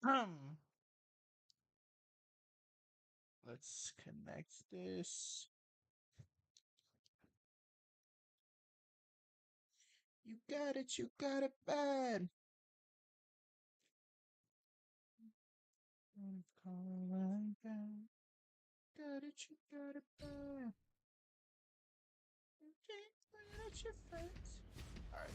Um, let's connect this. You got it bad. Calling back. Got it, you got it bad. You can't let your friends. All right.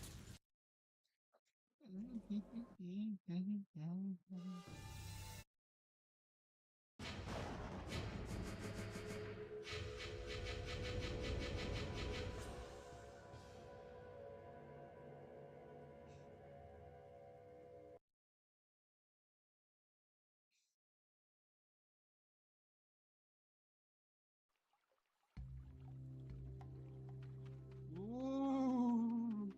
Ooh.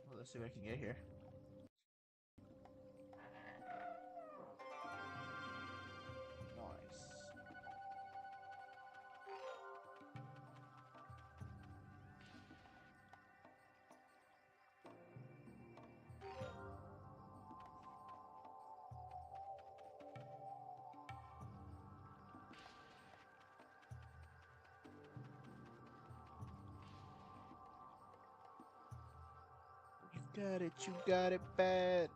Well, let's see what I can get here. Nice. You got it bad.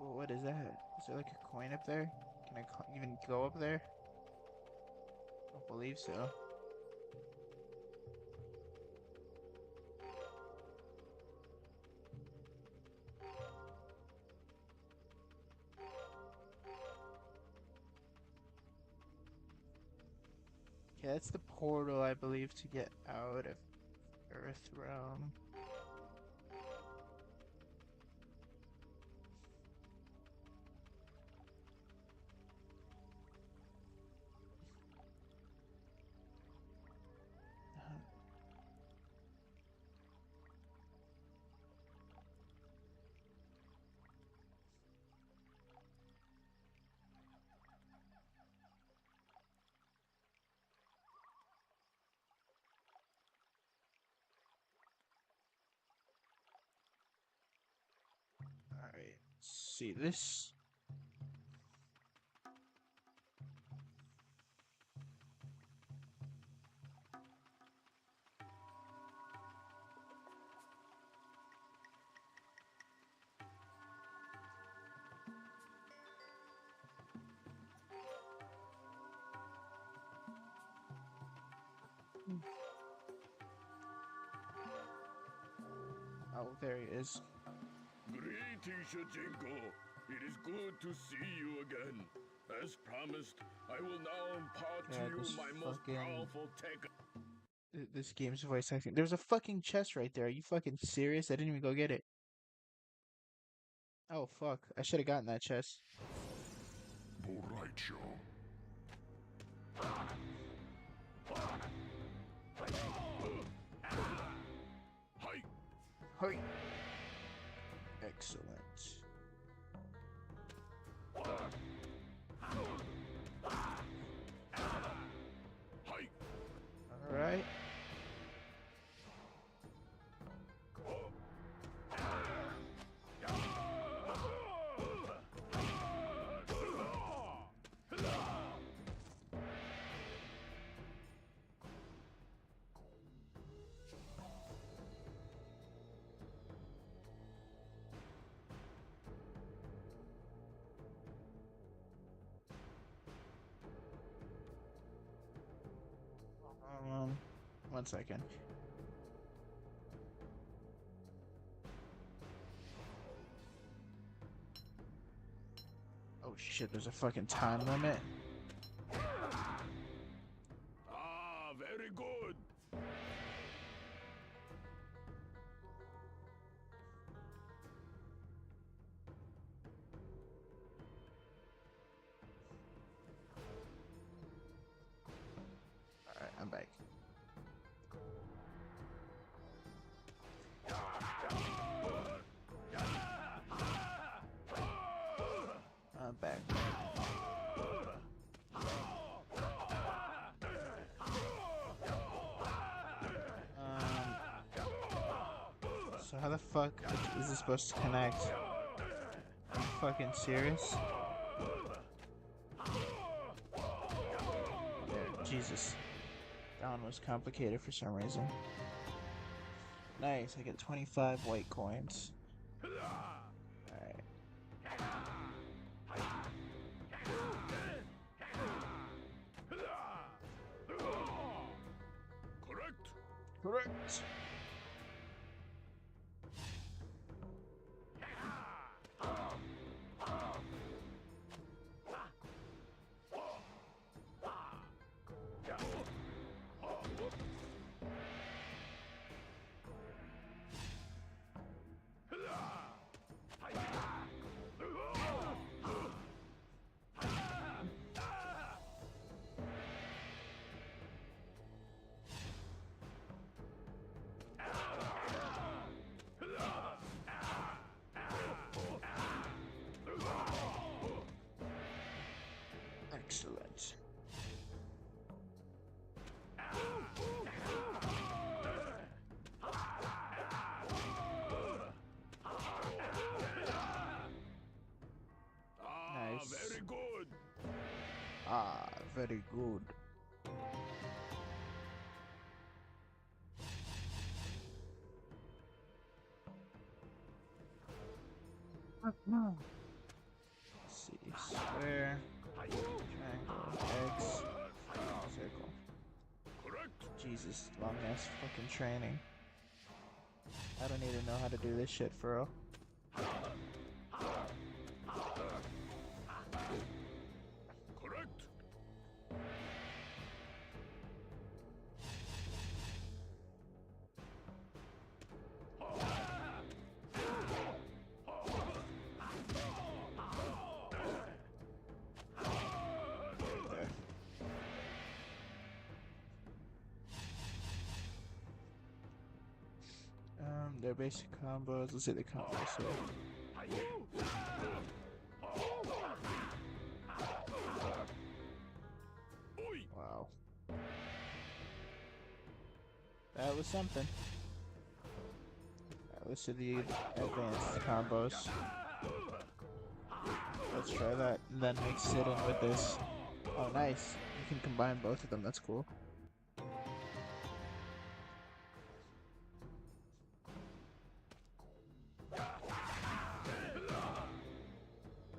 Well, what is that? Is there like a coin up there? Can I even go up there? I don't believe so. Okay, that's the portal, I believe, to get out of Earth Realm. Alright, see this. Oh, there he is. Greetings, Shujinko. It is good to see you again. As promised, I will now impart to God, you this my most fucking powerful tech. this game's voice acting. There's a fucking chest right there. Are you fucking serious? I didn't even go get it. Oh fuck! I should have gotten that chest. Boraicho. Hi. Hey, excellent. Hi. All right. Um, 1 second. Oh shit, there's a fucking time limit. Ah, very good. Alright, I'm back. I'm back. So how the fuck is this supposed to connect? Are you fucking serious? There, Jesus. That one was complicated for some reason. Nice, I get 25 white coins. Alright. Correct. Correct. Excellent. Nice. Very good. Ah, very good. Let's see, square, triangle, X, circle. Correct. Jesus, long ass fucking training. I don't even know how to do this shit for real. Correct. There. Their basic combos. Let's see the combos here. Wow. That was something. Alright, let's see the advanced combos. Let's try that and then mix it in with this. Oh, nice. You can combine both of them. That's cool.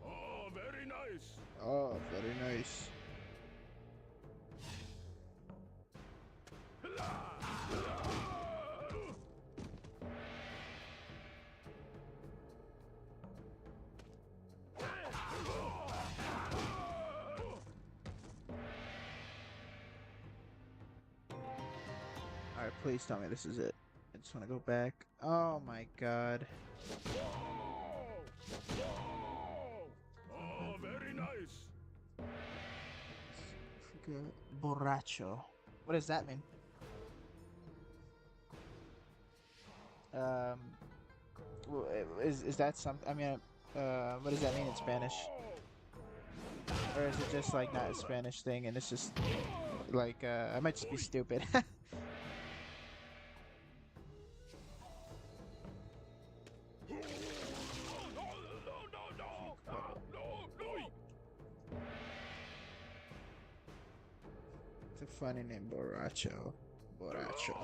Oh, very nice. Oh, very nice. Alright, please tell me this is it. I just want to go back. Oh my god. Oh, very nice. Borracho. What does that mean? Is that something? I mean, what does that mean in Spanish? Or is it just like not a Spanish thing and it's just like I might just be stupid. It's a funny name, Borracho. Borracho.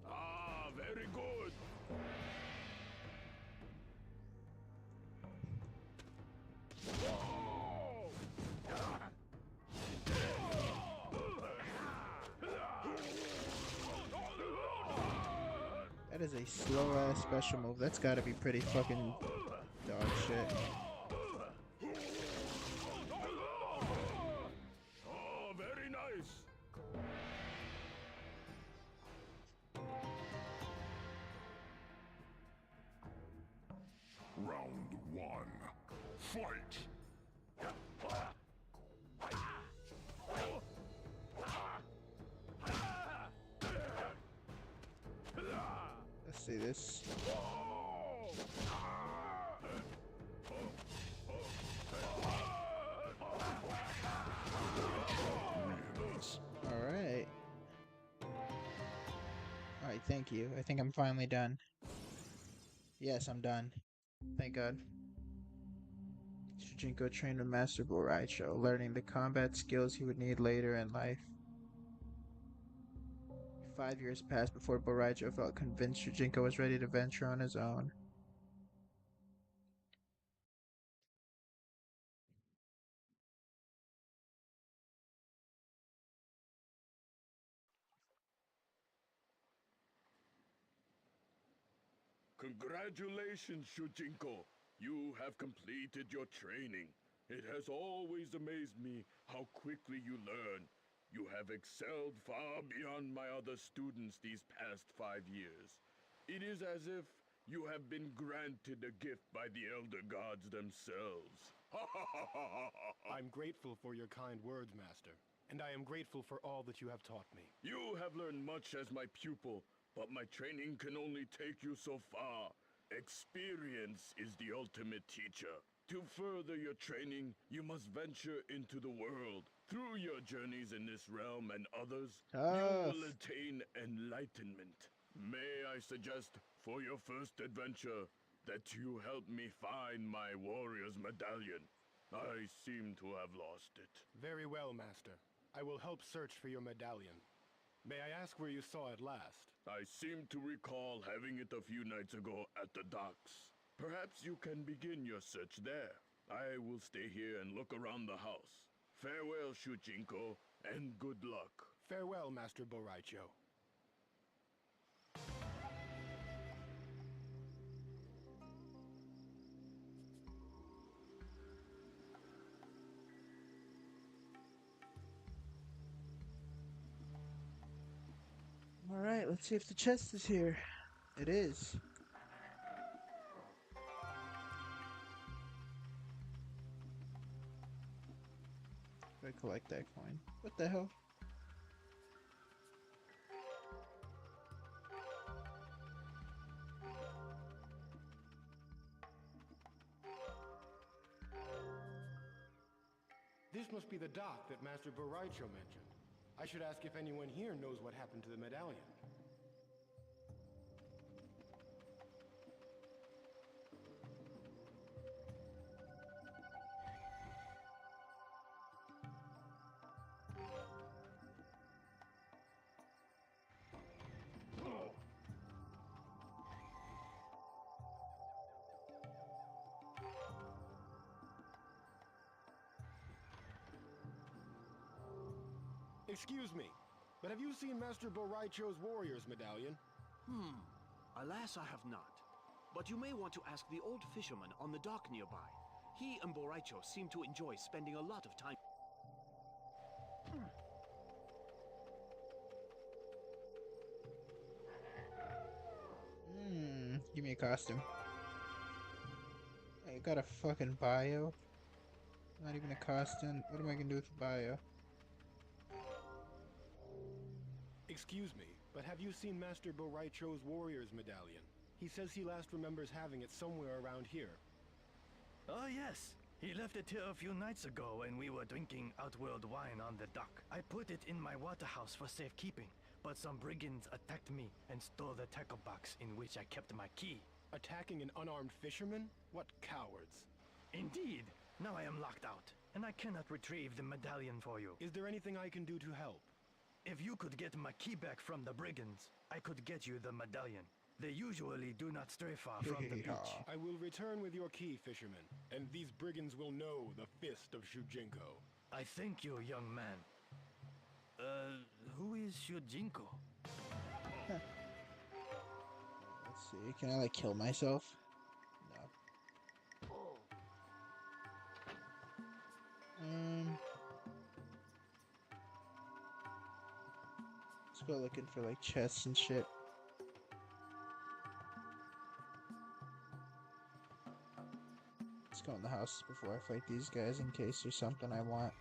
Ah, very good. That is a slow ass special move. That's gotta be pretty fucking dog shit. Oh, very nice. Round one. Fight! Let's see this. Alright. Alright, thank you. I think I'm finally done. Yes, I'm done. Thank God. Shujinko trained with Master Boraicho, learning the combat skills he would need later in life. 5 years passed before Boraicho felt convinced Shujinko was ready to venture on his own. Congratulations, Shujinko. You have completed your training. It has always amazed me how quickly you learn. You have excelled far beyond my other students these past 5 years. It is as if you have been granted a gift by the Elder Gods themselves. I'm grateful for your kind words, Master, and I am grateful for all that you have taught me. You have learned much as my pupil, but my training can only take you so far. Experience is the ultimate teacher. To further your training, you must venture into the world. Through your journeys in this realm and others, you will attain enlightenment. May I suggest, for your first adventure, that you help me find my warrior's medallion. I seem to have lost it. Very well, Master. I will help search for your medallion. May I ask where you saw it last? I seem to recall having it a few nights ago at the docks. Perhaps you can begin your search there. I will stay here and look around the house. Farewell, Shujinko, and good luck. Farewell, Master Boraicho. Alright, let's see if the chest is here. It is. I collect that coin. What the hell? This must be the dock that Master Boraicho mentioned. I should ask if anyone here knows what happened to the medallion. Excuse me, but have you seen Master Boraicho's warrior's medallion? Alas, I have not. But you may want to ask the old fisherman on the dock nearby. He and Boraicho seem to enjoy spending a lot of time. Give me a costume. I got a fucking bio. Not even a costume. What am I gonna do with the bio? Excuse me, but have you seen Master Boraicho's warrior's medallion? He says he last remembers having it somewhere around here. Oh yes, he left it here a few nights ago when we were drinking Outworld wine on the dock. I put it in my waterhouse for safekeeping, but some brigands attacked me and stole the tackle box in which I kept my key. Attacking an unarmed fisherman? What cowards. Indeed, now I am locked out, and I cannot retrieve the medallion for you. Is there anything I can do to help? If you could get my key back from the brigands, I could get you the medallion. They usually do not stray far from the beach. I will return with your key, fisherman, and these brigands will know the fist of Shujinko. I thank you, young man. Who is Shujinko? Let's see. Can I like kill myself? No. Let's go looking for like chests and shit. Let's go in the house before I fight these guys in case there's something I want.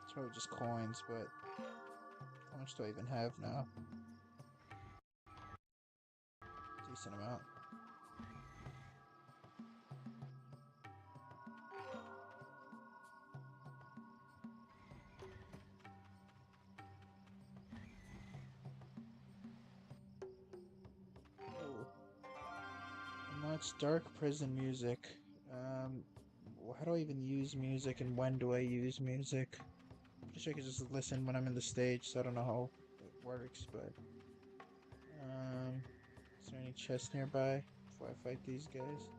It's probably just coins, but how much do I even have now? Decent amount. Now it's dark prison music. How do I even use music and when do I use music? I'm pretty sure I can just listen when I'm in the stage, so I don't know how it works, but is there any chests nearby before I fight these guys?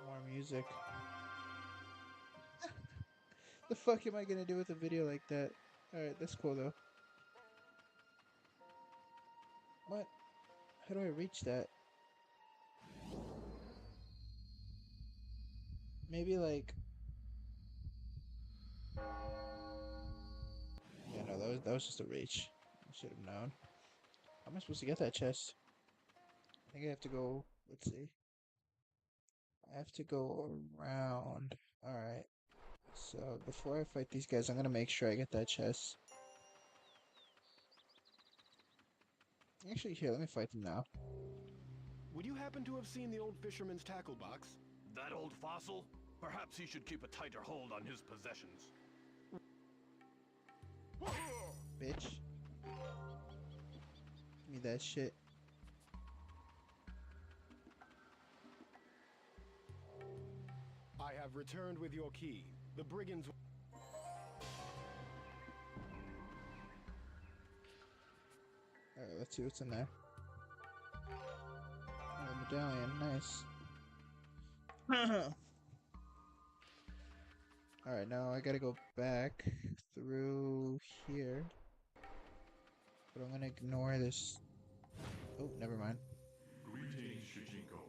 More music. The fuck am I gonna do with a video like that? Alright, that's cool though. What? How do I reach that? Maybe like... Yeah, no, that was just a reach. I should have known. How am I supposed to get that chest? I think I have to go... Let's see. I have to go around. Alright. So, before I fight these guys, I'm gonna make sure I get that chest. Actually, here, let me fight them now. Would you happen to have seen the old fisherman's tackle box? That old fossil? Perhaps he should keep a tighter hold on his possessions. Bitch. Give me that shit. I have returned with your key. The brigands... Alright, let's see what's in there. Oh, medallion, nice. Alright, now I gotta go back through here. But I'm gonna ignore this. Oh, never mind. Greetings, Shijinko.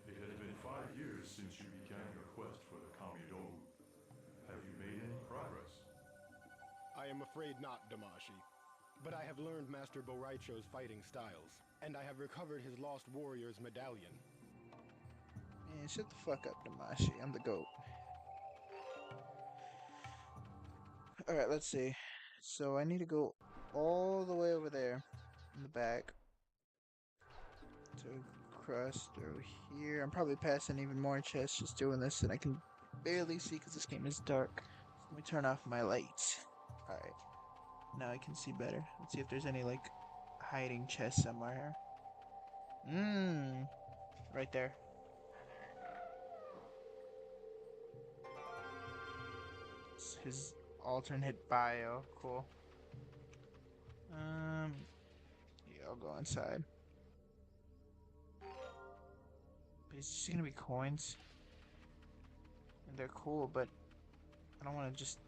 It has been 5 years since you began your quest for the Kamidogu. Have you made any progress? I am afraid not, Damashi. But I have learned Master Boraicho's fighting styles, and I have recovered his lost warrior's medallion. Man, shut the fuck up, Damashi. I'm the GOAT. Alright, let's see. So I need to go all the way over there in the back to cross through here. I'm probably passing even more chests just doing this, and I can barely see because this game is dark. Let me turn off my lights. Alright. Now I can see better. Let's see if there's any, like, hiding chests somewhere. Right there. It's his alternate bio. Cool. Yeah, I'll go inside. But it's just gonna be coins. And they're cool, but I don't want to just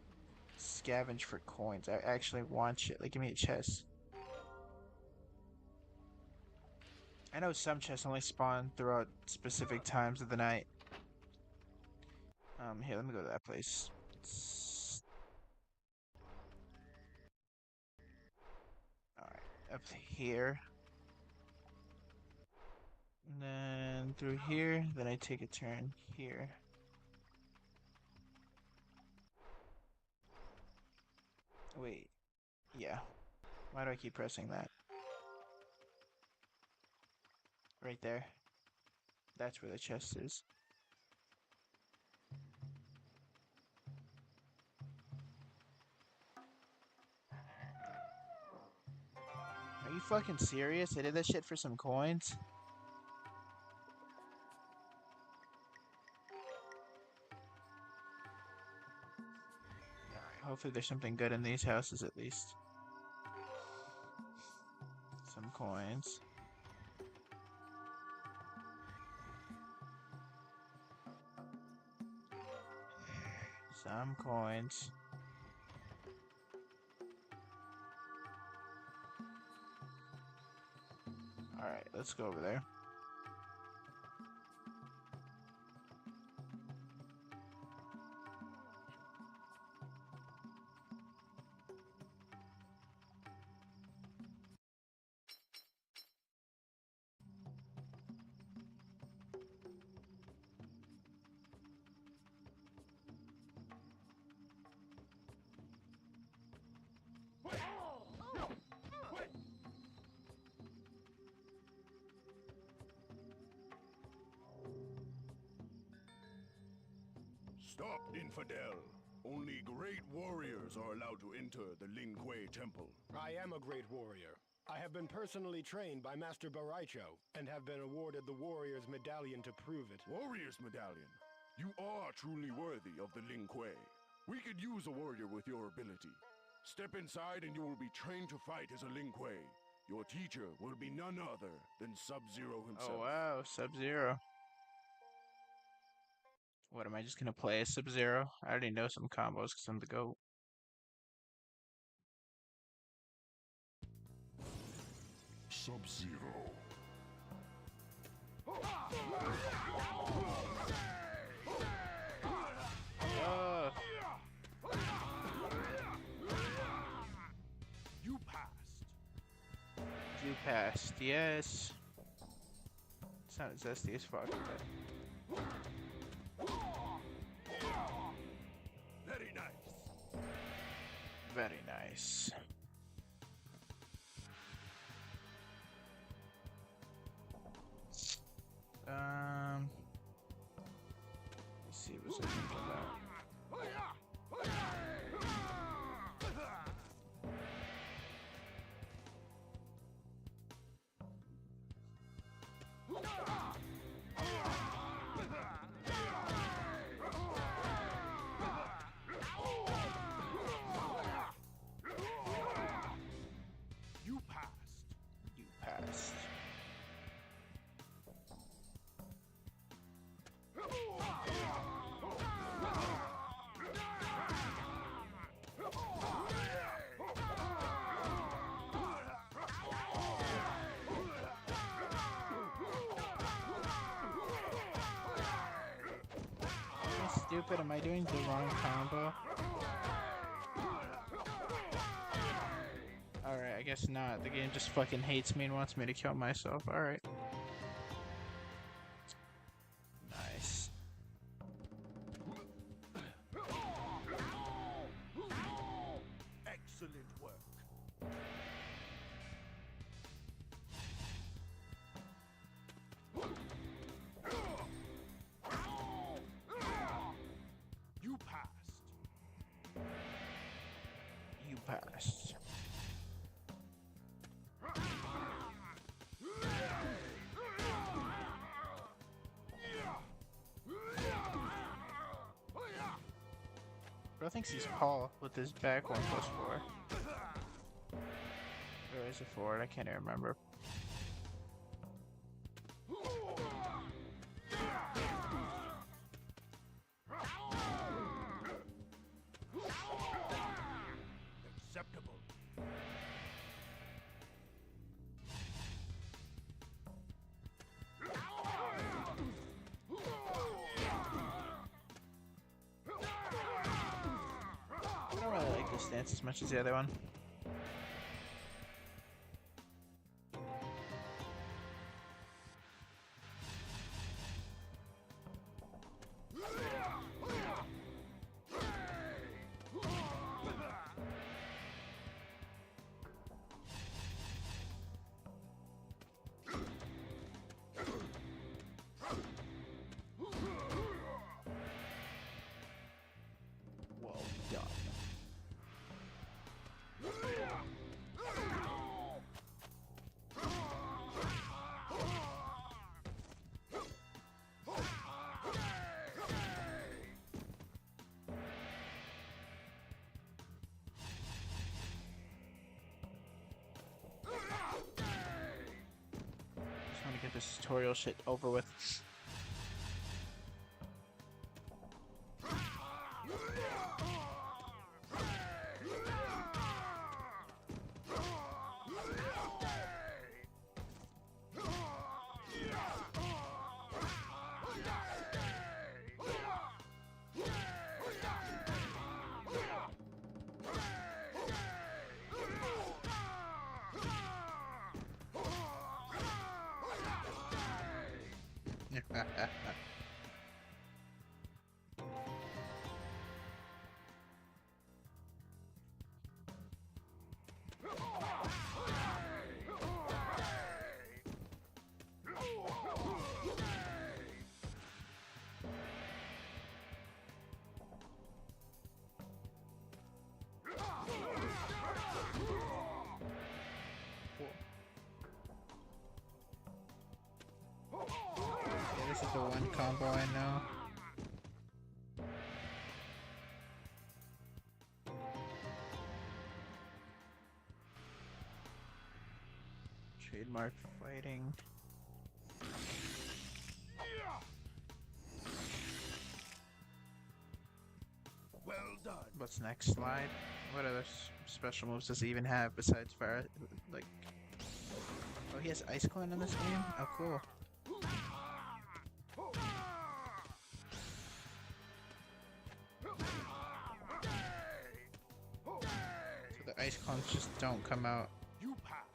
scavenge for coins. I actually want shit. Like, give me a chest. I know some chests only spawn throughout specific times of the night. Here, let me go to that place. Alright, up here. And then through here, then I take a turn here. Wait, yeah. Why do I keep pressing that? Right there. That's where the chest is. Are you fucking serious? I did that shit for some coins? Alright, hopefully there's something good in these houses at least. Some coins. Some coins. Alright, let's go over there. Stop, infidel. Only great warriors are allowed to enter the Ling Kuei Temple. I am a great warrior. I have been personally trained by Master Baraicho and have been awarded the Warrior's Medallion to prove it. Warrior's Medallion. You are truly worthy of the Ling Kuei. We could use a warrior with your ability. Step inside and you will be trained to fight as a Ling Kuei. Your teacher will be none other than Sub-Zero himself. Oh wow, Sub-Zero. What, am I just gonna play as Sub-Zero? I already know some combos because I'm the GOAT. Sub-Zero. You passed. You passed, yes. Sounded zesty as fuck. But... Very nice. very nice. Let's see what's in that. You passed. You passed. Stupid, am I doing the wrong combo? Alright, I guess not. The game just fucking hates me and wants me to kill myself. Alright. Nice. Excellent work. You passed. You passed. Bro thinks he's Paul with his back 1+4. Or is it forward? I can't even remember. Acceptable. I don't really like this dance as much as the other one. Well done. Just want to get this tutorial shit over with. Yeah, this is the one combo I know. Trademark fighting. Well done. What's next? Slide. What other special moves does he even have besides fire? Like, oh, he has Ice Climb in this game. Oh, cool. So the ice clones just don't come out. You passed.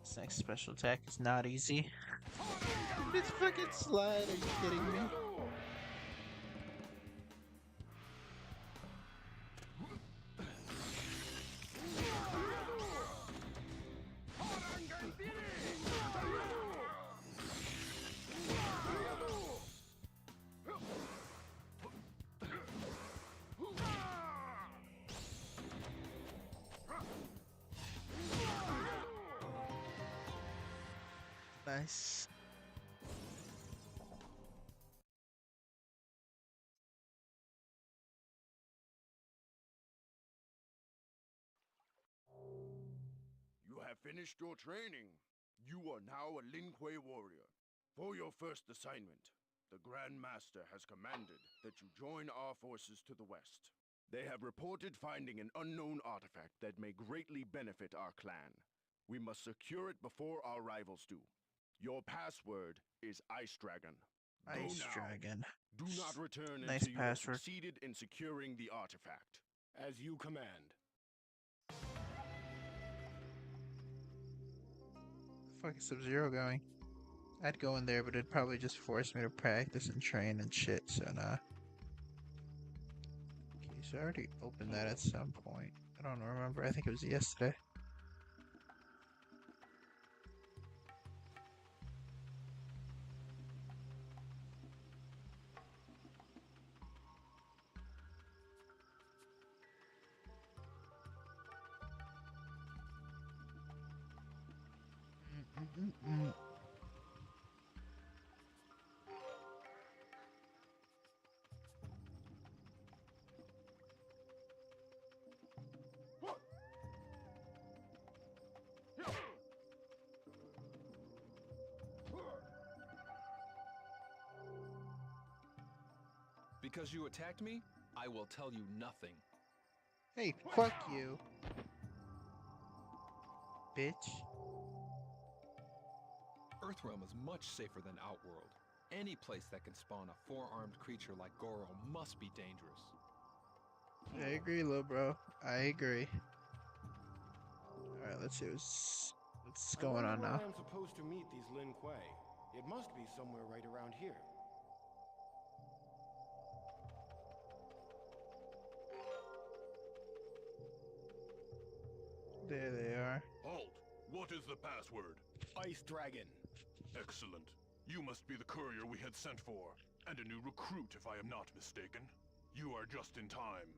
This next special attack is not easy. This fucking slide, are you kidding me? Nice. You have finished your training. You are now a Lin Kuei warrior. For your first assignment, the Grand Master has commanded that you join our forces to the west. They have reported finding an unknown artifact that may greatly benefit our clan. We must secure it before our rivals do. Your password is Ice Dragon. Go Ice now. Dragon. Do not return Nice until you have password. succeeded in securing the artifact. As you command. Fuck is Sub-Zero going? I'd go in there, but it'd probably just force me to practice and train and shit, so nah. Okay, so I already opened that at some point. I don't remember, I think it was yesterday. Mm-mm-mm-mm. Because you attacked me, I will tell you nothing. Hey, fuck you, bitch. Earthrealm is much safer than Outworld. Any place that can spawn a four-armed creature like Goro must be dangerous. I agree, little bro. I agree. Alright, let's see what's I going wonder on where now. I am supposed to meet these Lin Kuei. It must be somewhere right around here. There they are. Halt! What is the password? Ice Dragon. Excellent. You must be the courier we had sent for, and a new recruit if I am not mistaken. You are just in time.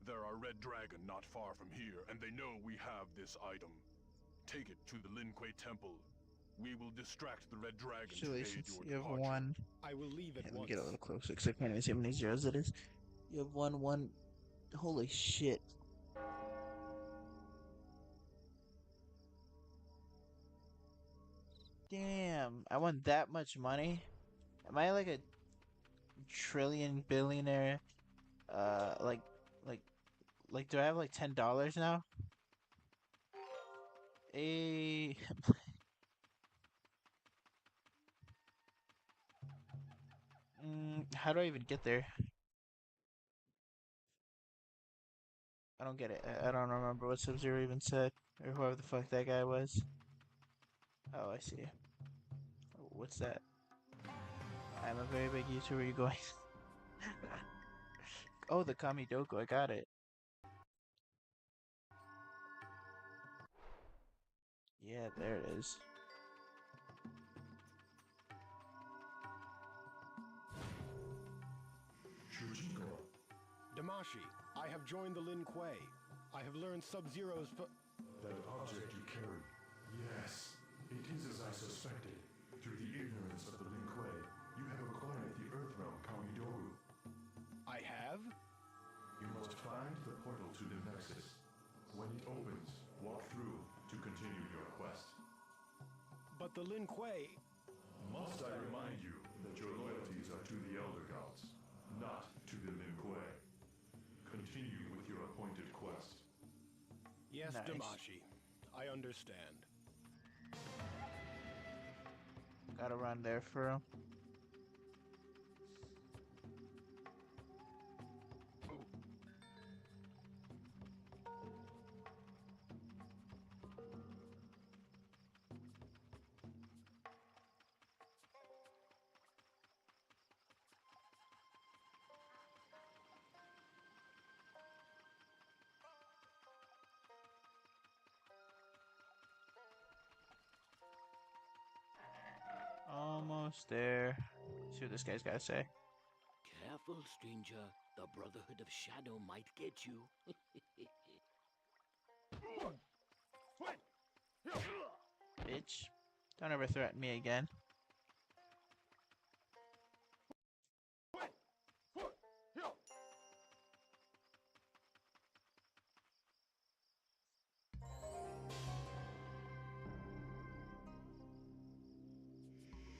There are Red Dragon not far from here, and they know we have this item. Take it to the Lin Kuei Temple. We will distract the Red Dragon to aid Congratulations, your you have departure. one. I will leave at Let me once. get a little closer because I can't even see how many zeros it is. You have one. Holy shit. Damn, I won that much money? Am I like a trillion billionaire? Uh, like, like, do I have like $10 now? A. How do I even get there? I don't get it. I don't remember what Sub-Zero even said, or whoever the fuck that guy was. Oh, I see. Oh, what's that? I'm a very big user. Where are you going? Oh, the Kamidoku. I got it. Yeah, there it is. Shujinko, Damashi, I have joined the Lin Kuei. I have learned Sub-Zero's that object you carry. Yes, it is as I suspected. Through the ignorance of the Lin Kuei, you have acquired the Earthrealm Kamidogu. I have? You must find the portal to the Nexus. When it opens, walk through to continue your quest. But the Lin Kuei... Must I remind you that your loyalties are to the Elder Gods, not to the Lin Kuei. Continue with your appointed quest. Yes, Nice. Damashi. I understand. Gotta run there for him. Almost there. See what this guy's gotta say. Careful, stranger. The Brotherhood of Shadow might get you. Bitch. Don't ever threaten me again.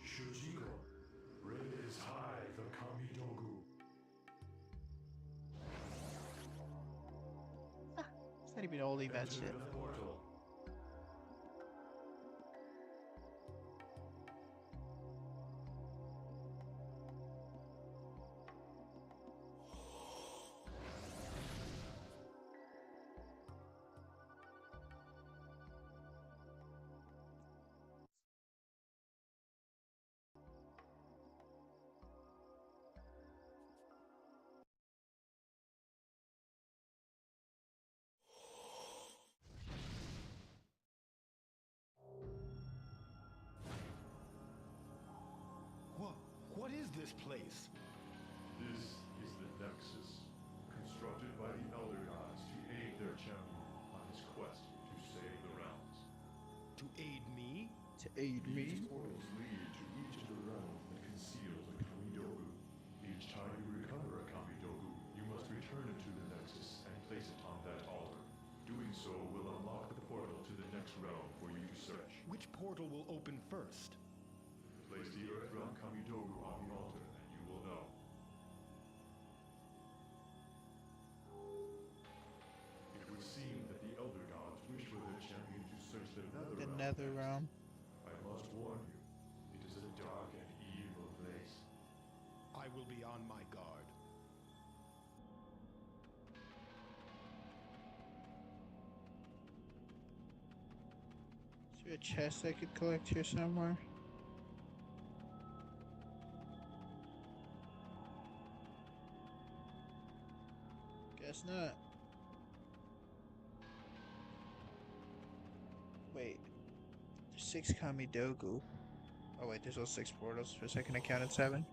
Shujinko, raise high the Kamidogu. It's not even old event Enter shit. the portal. What is this place? This is the Nexus, constructed by the Elder Gods to aid their champion on his quest to save the realms. To aid me? To aid These me? portals lead to each of the realms that conceals a Kamidogu. Each time you recover a Kamidogu, you must return it to the Nexus and place it on that altar. Doing so will unlock the portal to the next realm for you to search. Which portal will open first? Place the Earthrealm Kamidogu on the altar and you will know. It would seem that the Elder Gods wish for their champion to search the The Netherrealm nether next. realm. I must warn you, it is a dark and evil place. I will be on my guard. Is there a chest I could collect here somewhere? Guess not. Wait. There's 6 Kamidogu. Oh wait, there's also 6 portals. For a second I counted 7.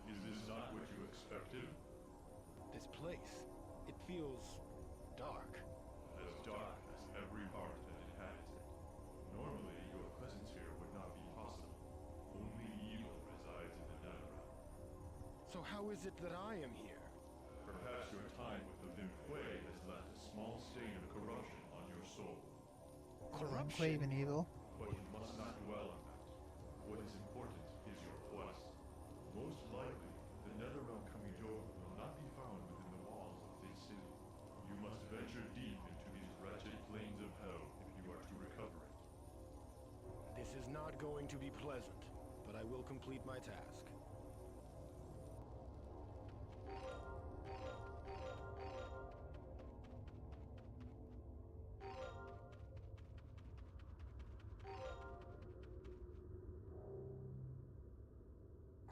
Is this not what you expected? This place, it feels dark. As dark as every heart that inhabits it. Normally, your presence here would not be possible. Only evil resides in the Netherrealm. So how is it that I am here? Perhaps your time with the Lin Kuei has left a small stain of corruption on your soul. Clave and evil. But you must not dwell on that. What is important Most likely, the Netherrealm Kamidogu will not be found within the walls of this city. You must venture deep into these wretched plains of hell if you are to recover it. This is not going to be pleasant, but I will complete my task.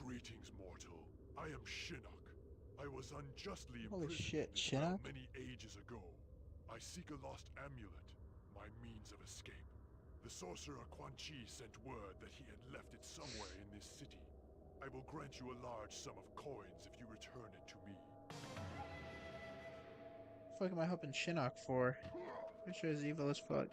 Greetings, mortal. I am Shinnok. I was unjustly Holy imprisoned shit, in this realm Shinnok? many ages ago. I seek a lost amulet, my means of escape. The sorcerer Quan Chi sent word that he had left it somewhere in this city. I will grant you a large sum of coins if you return it to me. What the fuck am I helping Shinnok for? Pretty sure he's evil as fuck.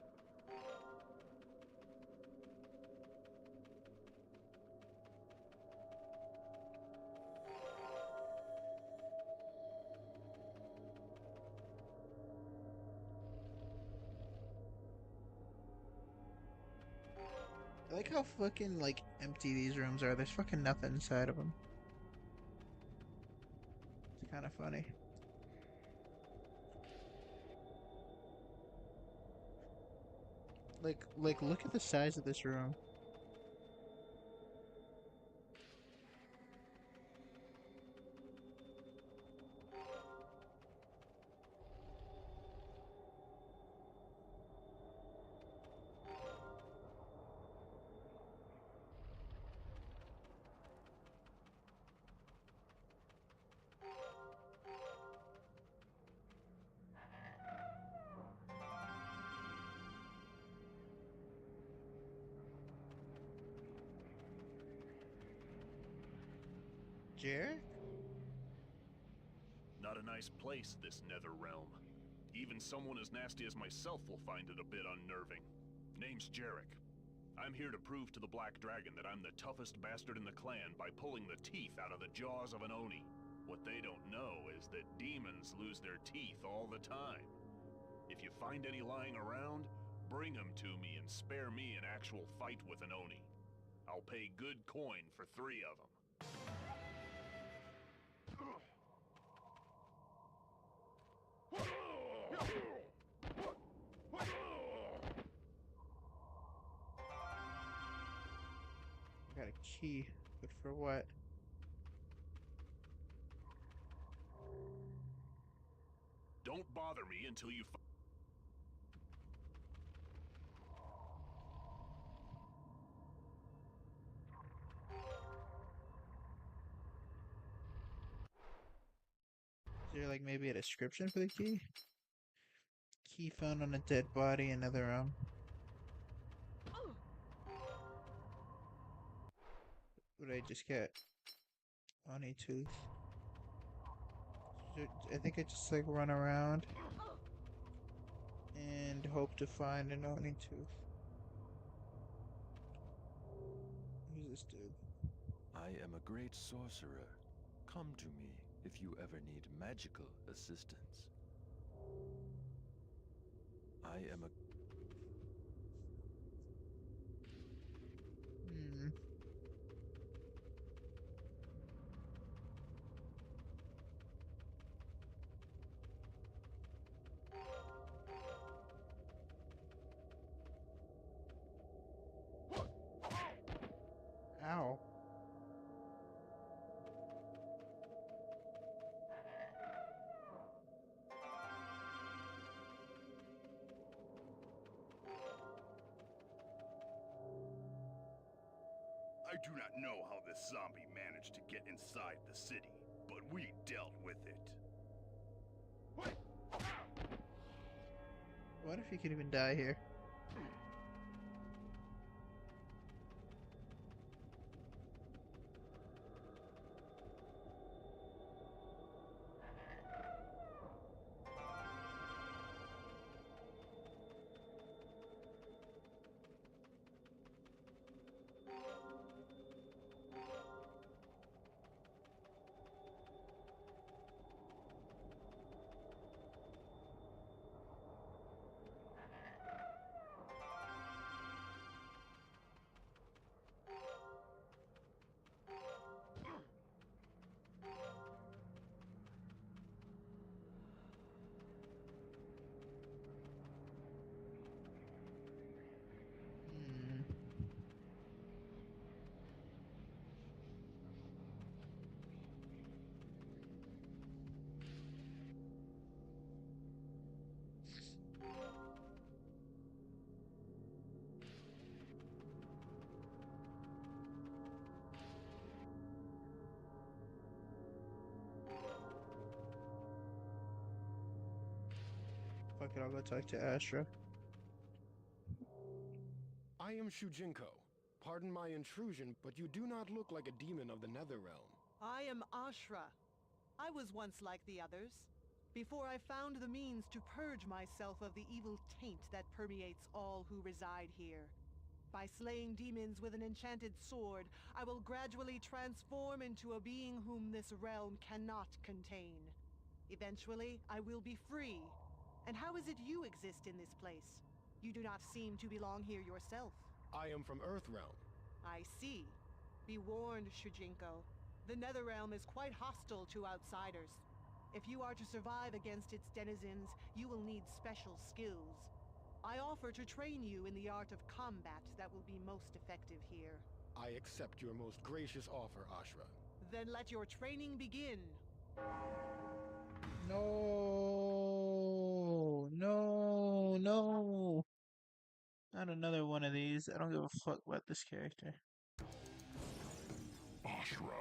I like how fucking, like, empty these rooms are. There's fucking nothing inside of them. It's kind of funny. Like, look at the size of this room. Jarek? Not a nice place, this nether realm. Even someone as nasty as myself will find it a bit unnerving. Name's Jarek. I'm here to prove to the Black Dragon that I'm the toughest bastard in the clan by pulling the teeth out of the jaws of an Oni. What they don't know is that demons lose their teeth all the time. If you find any lying around, bring them to me and spare me an actual fight with an Oni. I'll pay good coin for 3 of them. I got a key, but for what? Don't bother me until you Is there like maybe a description for the key? Key found on a dead body, another What did I just get? Oni tooth. I think I just like run around and hope to find an Oni tooth. Who's this dude? I am a great sorcerer. Come to me if you ever need magical assistance. I am a... Hmm. Ow. I do not know how this zombie managed to get inside the city, but we dealt with it. What if you could even die here? I'll go talk to Astra. I am Shujinko. Pardon my intrusion, but you do not look like a demon of the Netherrealm. I am Ashra. I was once like the others, before I found the means to purge myself of the evil taint that permeates all who reside here. By slaying demons with an enchanted sword, I will gradually transform into a being whom this realm cannot contain. Eventually, I will be free. And how is it you exist in this place? You do not seem to belong here yourself. I am from Earthrealm. I see. Be warned, Shujinko. The Netherrealm is quite hostile to outsiders. If you are to survive against its denizens, you will need special skills. I offer to train you in the art of combat that will be most effective here. I accept your most gracious offer, Ashra. Then let your training begin. No, no, no. Not another one of these. I don't give a fuck about this character. Ashra.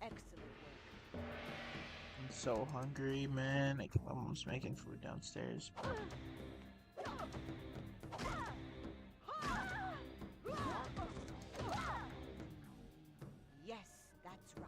Excellent work. I'm so hungry, man. Like, my mom's making food downstairs. Yes, that's right.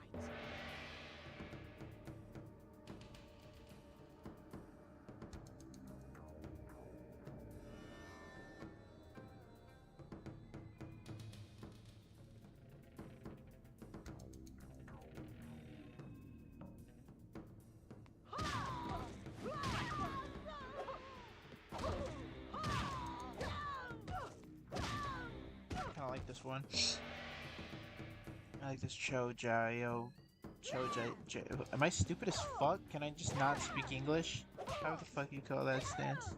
I like this one. I like this Choja. Am I stupid as fuck? Can I just not speak English? How the fuck you call that stance?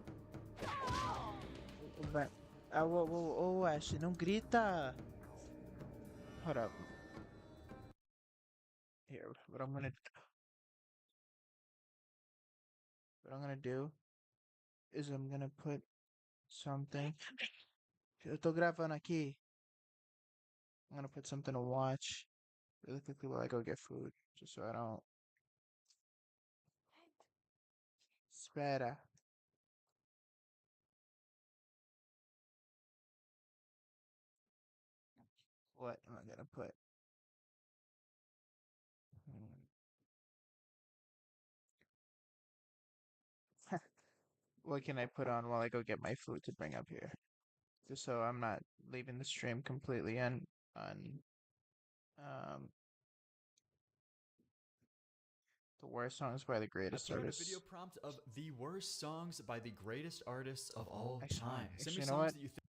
Ashley, não grita! Hold up. Here, what I'm gonna do is I'm gonna put something. Eu tô gravando aqui. I'm gonna put something to watch really quickly while I go get food, just so I don't. Espera. What am I gonna put? What can I put on while I go get my food to bring up here? Just so I'm not leaving the stream completely um the worst songs by the greatest I put out a artists. video prompt of the worst songs by the greatest artists of all Actually, time. Send me you know songs what? that you think.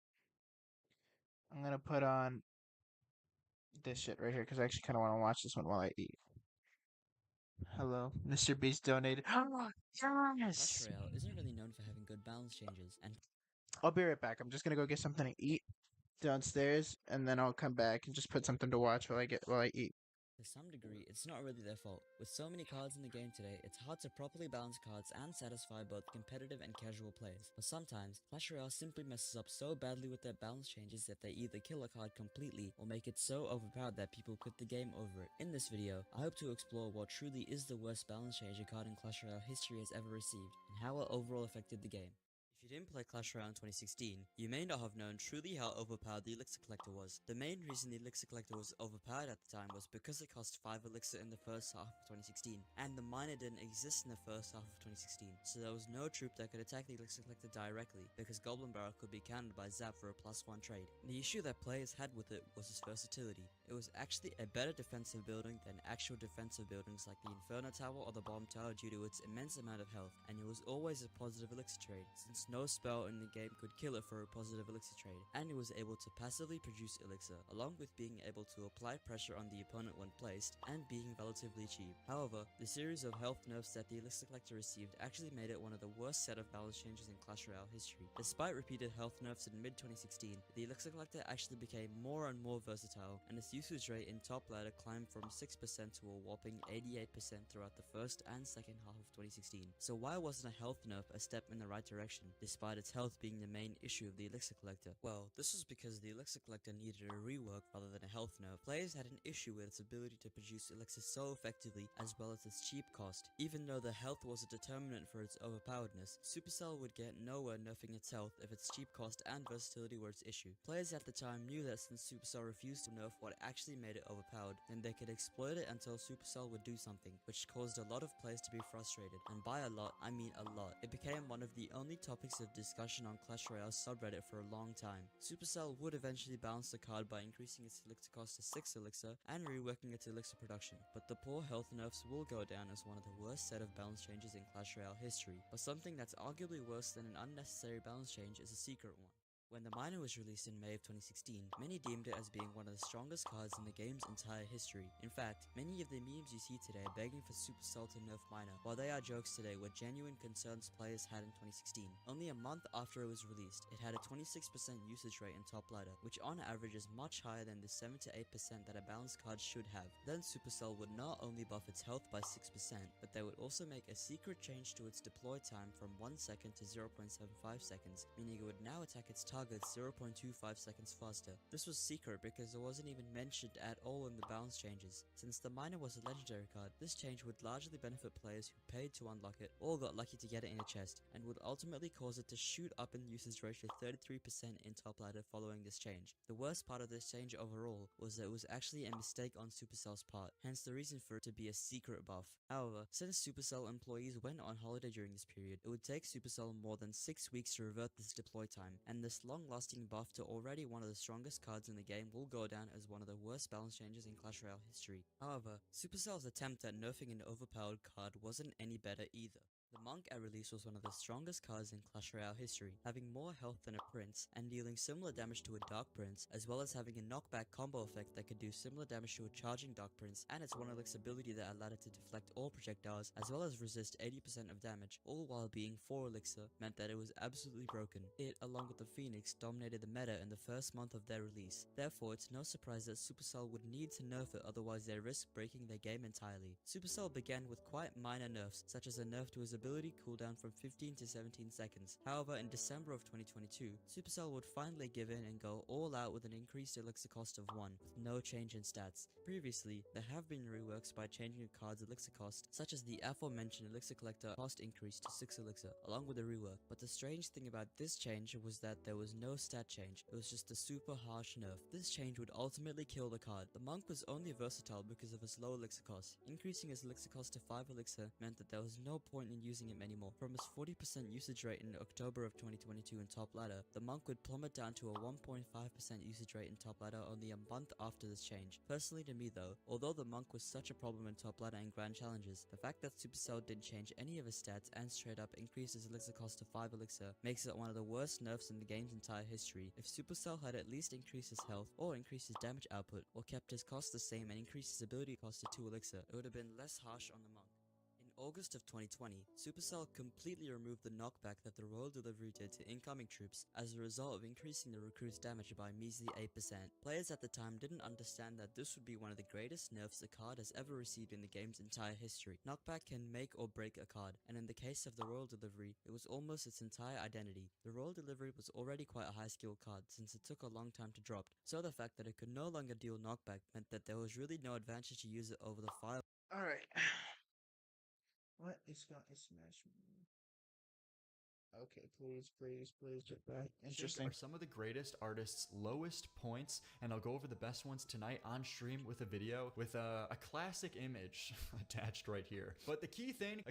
I'm gonna put on this shit right here because I actually kind of want to watch this one while I eat. Hello, Mr. Beast donated. Oh, yes! Clash Royale isn't really known for having good balance changes, and I'll be right back. I'm just gonna go get something to eat downstairs, and then I'll come back and just put something to watch while I eat. to some degree, it's not really their fault. With so many cards in the game today, it's hard to properly balance cards and satisfy both competitive and casual players. But sometimes, Clash Royale simply messes up so badly with their balance changes that they either kill a card completely or make it so overpowered that people quit the game over it. In this video, I hope to explore what truly is the worst balance change a card in Clash Royale history has ever received, and how it overall affected the game. If you didn't play Clash Royale in 2016, you may not have known truly how overpowered the Elixir Collector was. The main reason the Elixir Collector was overpowered at the time was because it cost 5 Elixir in the first half of 2016, and the miner didn't exist in the first half of 2016, so there was no troop that could attack the Elixir Collector directly, because Goblin Barrel could be countered by Zap for a +1 trade. The issue that players had with it was its versatility. It was actually a better defensive building than actual defensive buildings like the Inferno Tower or the Bomb Tower due to its immense amount of health, and it was always a positive Elixir trade, since no spell in the game could kill it for a positive elixir trade, and it was able to passively produce elixir, along with being able to apply pressure on the opponent when placed, and being relatively cheap. However, the series of health nerfs that the elixir collector received actually made it one of the worst set of balance changes in Clash Royale history. Despite repeated health nerfs in mid-2016, the elixir collector actually became more and more versatile, and its usage rate in top ladder climbed from 6% to a whopping 88% throughout the first and second half of 2016. So why wasn't a health nerf a step in the right direction, despite its health being the main issue of the elixir collector? Well, this was because the elixir collector needed a rework rather than a health nerf. Players had an issue with its ability to produce elixir so effectively, as well as its cheap cost. Even though the health was a determinant for its overpoweredness, Supercell would get nowhere nerfing its health if its cheap cost and versatility were its issue. Players at the time knew that since Supercell refused to nerf what actually made it overpowered, then they could exploit it until Supercell would do something, which caused a lot of players to be frustrated, and by a lot, I mean a lot. It became one of the only topics of discussion on Clash Royale subreddit for a long time. Supercell would eventually balance the card by increasing its elixir cost to 6 elixir and reworking its elixir production, but the poor health nerfs will go down as one of the worst set of balance changes in Clash Royale history. But something that's arguably worse than an unnecessary balance change is a secret one. When the Miner was released in May of 2016, many deemed it as being one of the strongest cards in the game's entire history. In fact, many of the memes you see today begging for Supercell to nerf Miner, while they are jokes today, were genuine concerns players had in 2016. Only a month after it was released, it had a 26% usage rate in top ladder, which on average is much higher than the 7 to 8% that a balanced card should have. Then Supercell would not only buff its health by 6%, but they would also make a secret change to its deploy time from 1 second to 0.75 seconds, meaning it would now attack its target 0.25 seconds faster. This was secret because it wasn't even mentioned at all in the balance changes. Since the Miner was a legendary card, this change would largely benefit players who paid to unlock it or got lucky to get it in a chest, and would ultimately cause it to shoot up in usage rate to 33% in top ladder following this change. The worst part of this change overall was that it was actually a mistake on Supercell's part, hence the reason for it to be a secret buff. However, since Supercell employees went on holiday during this period, it would take Supercell more than 6 weeks to revert this deploy time, and this long-lasting buff to already one of the strongest cards in the game will go down as one of the worst balance changes in Clash Royale history. However, Supercell's attempt at nerfing an overpowered card wasn't any better either. The Monk at release was one of the strongest cards in Clash Royale history, having more health than a Prince, and dealing similar damage to a Dark Prince, as well as having a knockback combo effect that could do similar damage to a charging Dark Prince, and its one elixir ability that allowed it to deflect all projectiles, as well as resist 80% of damage, all while being 4 elixir, meant that it was absolutely broken. It, along with the Phoenix, dominated the meta in the first month of their release. Therefore, it's no surprise that Supercell would need to nerf it, otherwise they risk breaking their game entirely. Supercell began with quite minor nerfs, such as a nerf to his ability cooldown from 15 to 17 seconds. However, in December of 2022, Supercell would finally give in and go all out with an increased elixir cost of 1, with no change in stats. Previously, there have been reworks by changing a card's elixir cost, such as the aforementioned elixir collector cost increase to 6 elixir, along with a rework. But the strange thing about this change was that there was no stat change, it was just a super harsh nerf. This change would ultimately kill the card. The Monk was only versatile because of its low elixir cost. Increasing its elixir cost to 5 elixir meant that there was no point in using it anymore. From its 40% usage rate in October of 2022 in top ladder, the Monk would plummet down to a 1.5% usage rate in top ladder only a month after this change. Personally to me though, although the Monk was such a problem in top ladder and grand challenges, the fact that Supercell didn't change any of his stats and straight up increased his elixir cost to 5 elixir makes it one of the worst nerfs in the game's entire history. If Supercell had at least increased his health, or increased his damage output, or kept his cost the same and increased his ability cost to 2 elixir, it would have been less harsh on the Monk. In August of 2020, Supercell completely removed the knockback that the Royal Delivery did to incoming troops as a result of increasing the recruit's damage by a measly 8%. Players at the time didn't understand that this would be one of the greatest nerfs a card has ever received in the game's entire history. Knockback can make or break a card, and in the case of the Royal Delivery, it was almost its entire identity. The Royal Delivery was already quite a high skill card since it took a long time to drop, so the fact that it could no longer deal knockback meant that there was really no advantage to use it over the fire. Alright. What is going to smash me? Okay, please get back. Interesting. Are some of the greatest artists' lowest points, and I'll go over the best ones tonight on stream with a video with a classic image attached right here. But a key thing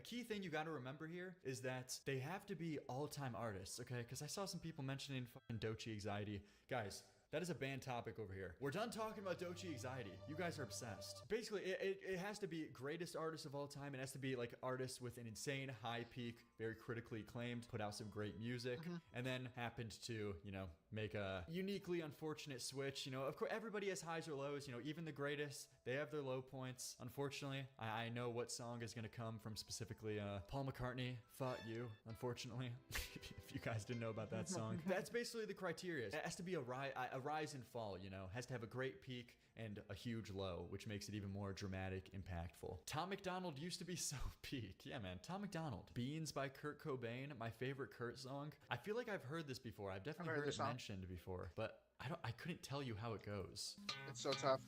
you got to remember here is that they have to be all-time artists, okay? Because I saw some people mentioning fucking Dochi Anxiety. Guys, That is a banned topic over here. We're done talking about Dochi Anxiety. You guys are obsessed. Basically, it has to be greatest artist of all time. It has to be like artists with an insane high peak, very critically acclaimed, put out some great music, and then happened to, you know, make a uniquely unfortunate switch. You know, of course, everybody has highs or lows. You know, even the greatest, they have their low points. Unfortunately, I know what song is going to come from specifically Paul McCartney, Fought You, unfortunately. If you guys didn't know about that song. That's basically the criteria. It has to be a rise and fall, you know. Has to have a great peak and a huge low, which makes it even more dramatic, impactful. Tom McDonald used to be so peak. Yeah, man, Tom McDonald. Beans by Kurt Cobain, my favorite Kurt song. I feel like I've heard this before. I've definitely heard it mentioned before, but I couldn't tell you how it goes. It's so tough.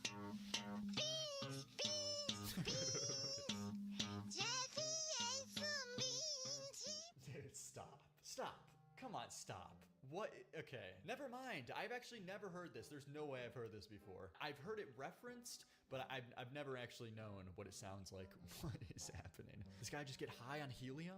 Dude, stop. Come on, stop. What? Okay, never mind. I've actually never heard this. There's no way I've heard this before. I've heard it referenced, but I've never actually known what it sounds like. What is happening? This guy just get high on helium?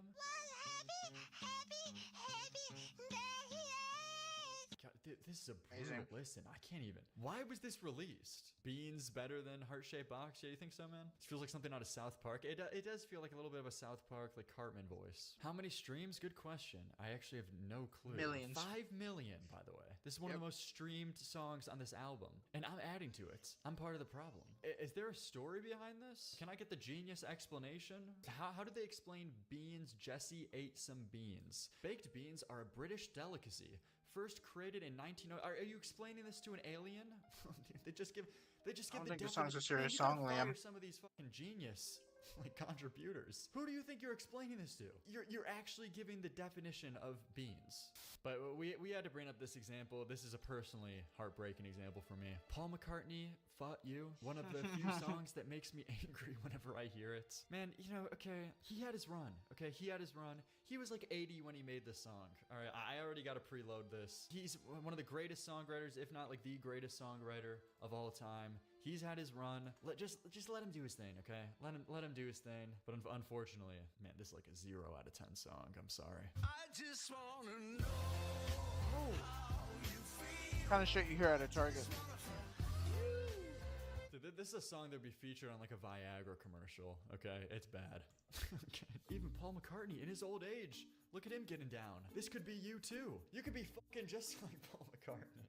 God, this is a brutal listen. I can't even. Why was this released? Beans better than Heart-Shaped Box? Yeah, you think so, man? This feels like something out of South Park. It does feel like a little bit of a South Park, like Cartman voice. How many streams? Good question. I actually have no clue. Millions. 5 million, by the way. This is one of the most streamed songs on this album, and I'm adding to it. I'm part of the problem. Is there a story behind this? Can I get the genius explanation? How did they explain beans? Jesse ate some beans. Baked beans are a British delicacy. First created in 1900. Are you explaining this to an alien? They just give the think the song's a serious song, Liam. Some of these fucking genius like contributors. Who do you think you're explaining this to? You're actually giving the definition of beans. But we had to bring up this example. This is a personally heartbreaking example for me. Paul McCartney, Fought You, one of the few songs that makes me angry whenever I hear it. Man, you know, okay, he had his run. Okay, he had his run. He was like 80 when he made this song. All right, I already got to preload this. He's one of the greatest songwriters, if not like the greatest songwriter of all time. He's had his run. Just let him do his thing, okay? Let him do his thing. But unfortunately, man, this is like a 0 out of 10 song. I'm sorry. I just wanna know how you feel. Kind of shit you hear at a Target. Dude, this is a song that would be featured on like a Viagra commercial. Okay, it's bad. Okay. Even Paul McCartney in his old age. Look at him getting down. This could be you too. You could be fucking just like Paul McCartney.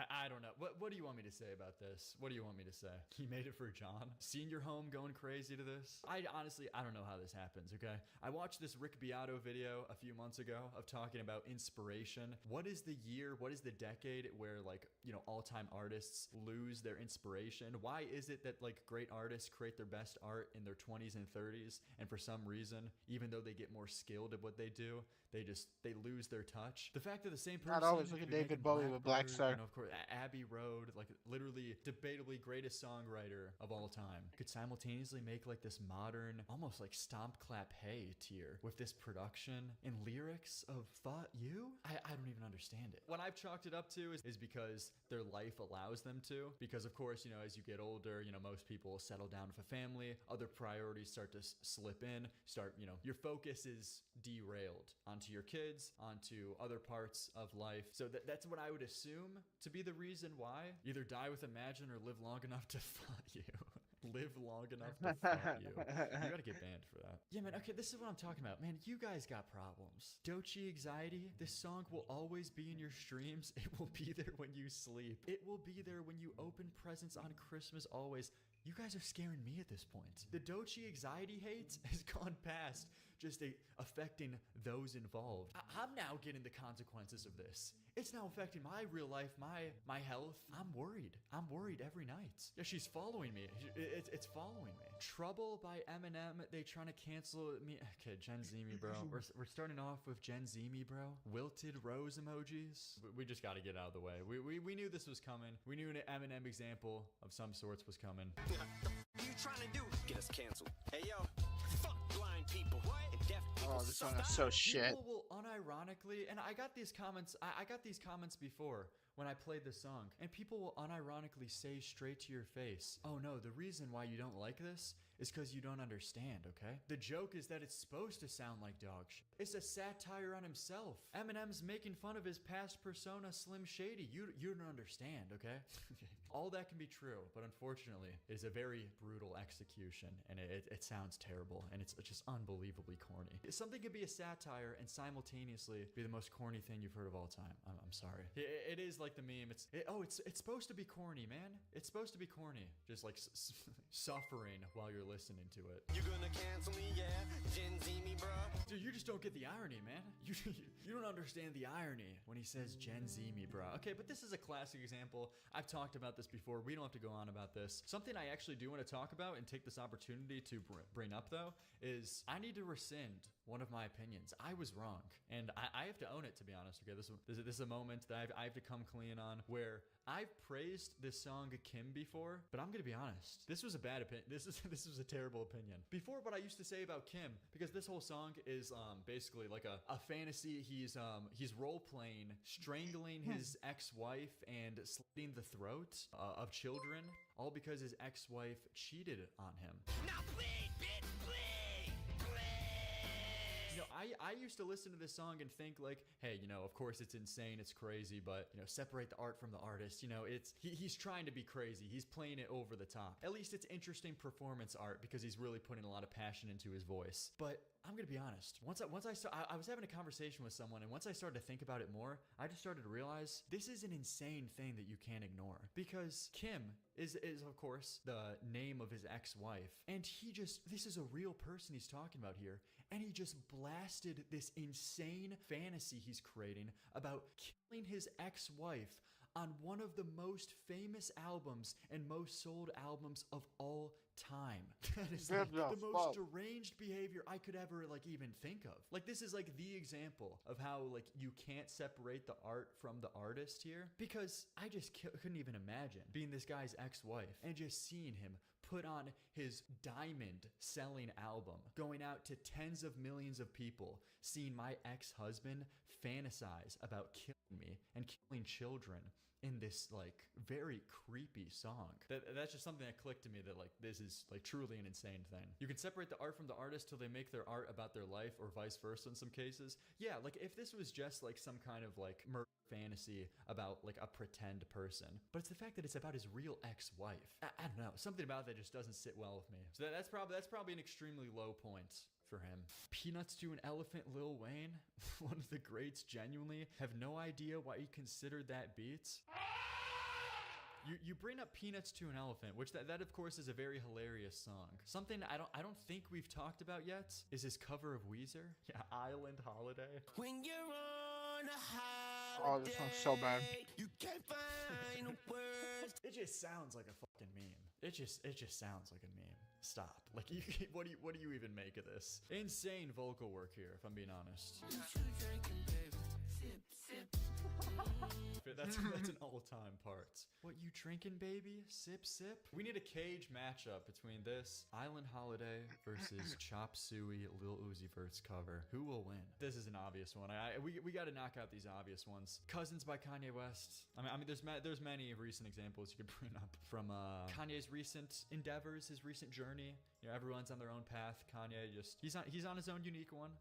I don't know. What do you want me to say about this? What do you want me to say? He made it for John? Senior home going crazy to this? I honestly don't know how this happens, okay? I watched this Rick Beato video a few months ago of talking about inspiration. What is the year, what is the decade where like, you know, all-time artists lose their inspiration? Why is it that like great artists create their best art in their 20s and 30s, and for some reason, even though they get more skilled at what they do, they lose their touch? The fact that the same person... Not always. Look at David Bowie with Black Star. You know, of course, Abbey Road, like literally debatably greatest songwriter of all time, could simultaneously make like this modern, almost like stomp clap hey tier with this production and lyrics of Fought You? I don't even understand it. What I've chalked it up to is because their life allows them to. Because of course, you know, as you get older, you know, most people settle down with a family, other priorities start to slip in, you know, your focus is derailed onto your kids, onto other parts of life. So that's what I would assume to be the reason why. Either die with Imagine or live long enough to Fought You. Live long enough to Fought You. You gotta get banned for that. Yeah, man, okay, this is what I'm talking about. Man, you guys got problems. Dochi Anxiety, this song will always be in your streams. It will be there when you sleep. It will be there when you open presents on Christmas always. You guys are scaring me at this point. The Dochi Anxiety hate has gone past just affecting those involved. I'm now getting the consequences of this. It's now affecting my real life, my health. I'm worried. I'm worried every night. Yeah, she's following me. It's following me. Trouble by Eminem. They trying to cancel me. Okay, Gen Z me, bro. We're starting off with Gen Z me, bro. Wilted rose emojis. We just got to get out of the way. We knew this was coming. We knew an Eminem example of some sorts was coming. What you trying to do? Get us canceled. Hey, yo. Fuck blind people and deaf people. Oh, this song is so shit. People will unironically, and I got these comments. I got these comments before when I played this song, and people will unironically say straight to your face, "Oh no, the reason why you don't like this is because you don't understand, okay? The joke is that it's supposed to sound like dog shit. It's a satire on himself. Eminem's making fun of his past persona, Slim Shady. You don't understand, okay?" All that can be true, but unfortunately, it is a very brutal execution, and it sounds terrible, and it's just unbelievably corny. Something can be a satire and simultaneously be the most corny thing you've heard of all time. I'm sorry. It is like the meme. It's supposed to be corny, man. It's supposed to be corny. Just like suffering while you're listening to it. You gonna cancel me, yeah? Gen Z me, bruh? Dude, you just don't get the irony, man. You don't understand the irony when he says Gen Z me, bro. Okay, but this is a classic example. I've talked about this before. We don't have to go on about this. Something I actually do want to talk about and take this opportunity to bring up, though, is I need to rescind one of my opinions. I was wrong, and I have to own it, to be honest. Okay, this is a moment that I have to come clean on, where I've praised this song Kim before, but I'm gonna be honest. This was a bad opinion. This was a terrible opinion. Before, what I used to say about Kim, because this whole song is basically like a fantasy. He's role playing, strangling his ex-wife and slitting the throat of children, all because his ex-wife cheated on him. Now please, bitch, please, please. You know, I used to listen to this song and think like, hey, you know, of course it's insane, it's crazy, but, you know, separate the art from the artist. You know, he's trying to be crazy. He's playing it over the top. At least it's interesting performance art because he's really putting a lot of passion into his voice. But I'm gonna be honest. I was having a conversation with someone, and once I started to think about it more, I just started to realize this is an insane thing that you can't ignore. Because Kim is of course the name of his ex-wife, and this is a real person he's talking about here, and he just blasted this insane fantasy he's creating about killing his ex-wife on one of the most famous albums and most sold albums of all time. That is like the most deranged behavior I could ever like even think of. Like, this is like the example of how like you can't separate the art from the artist here, because I just couldn't even imagine being this guy's ex-wife and just seeing him put on his diamond selling album, going out to tens of millions of people, seeing my ex-husband fantasize about killing me and killing children in this like very creepy song. That's just something that clicked to me, that like this is like truly an insane thing. You can separate the art from the artist till they make their art about their life, or vice versa in some cases. Yeah, like if this was just like some kind of like murder fantasy about like a pretend person, but it's the fact that it's about his real ex-wife. I don't know, something about that just doesn't sit well with me. So that's probably an extremely low point for him. Peanuts to an Elephant, Lil Wayne, one of the greats, genuinely have no idea why he considered that beat. You bring up Peanuts to an Elephant, which that of course is a very hilarious song. Something I don't think we've talked about yet is his cover of Weezer. Yeah, Island Holiday. When you're on a holiday, Oh, this song's so bad. You can't find words. It just sounds like a fucking meme. It just sounds like a meme. Stop. Like, what do you even make of this? Insane vocal work here, if I'm being honest. What you drinking, baby? Sip, sip. That's an all-time part. What you drinking, baby? Sip, sip. We need a cage matchup between this Island Holiday versus Chop Suey Lil Uzi Vert's cover. Who will win? This is an obvious one. We got to knock out these obvious ones. Cousins by Kanye West. I mean, there's many recent examples you could bring up from Kanye's recent endeavors, his recent journey. You know, everyone's on their own path. Kanye he's on his own unique one.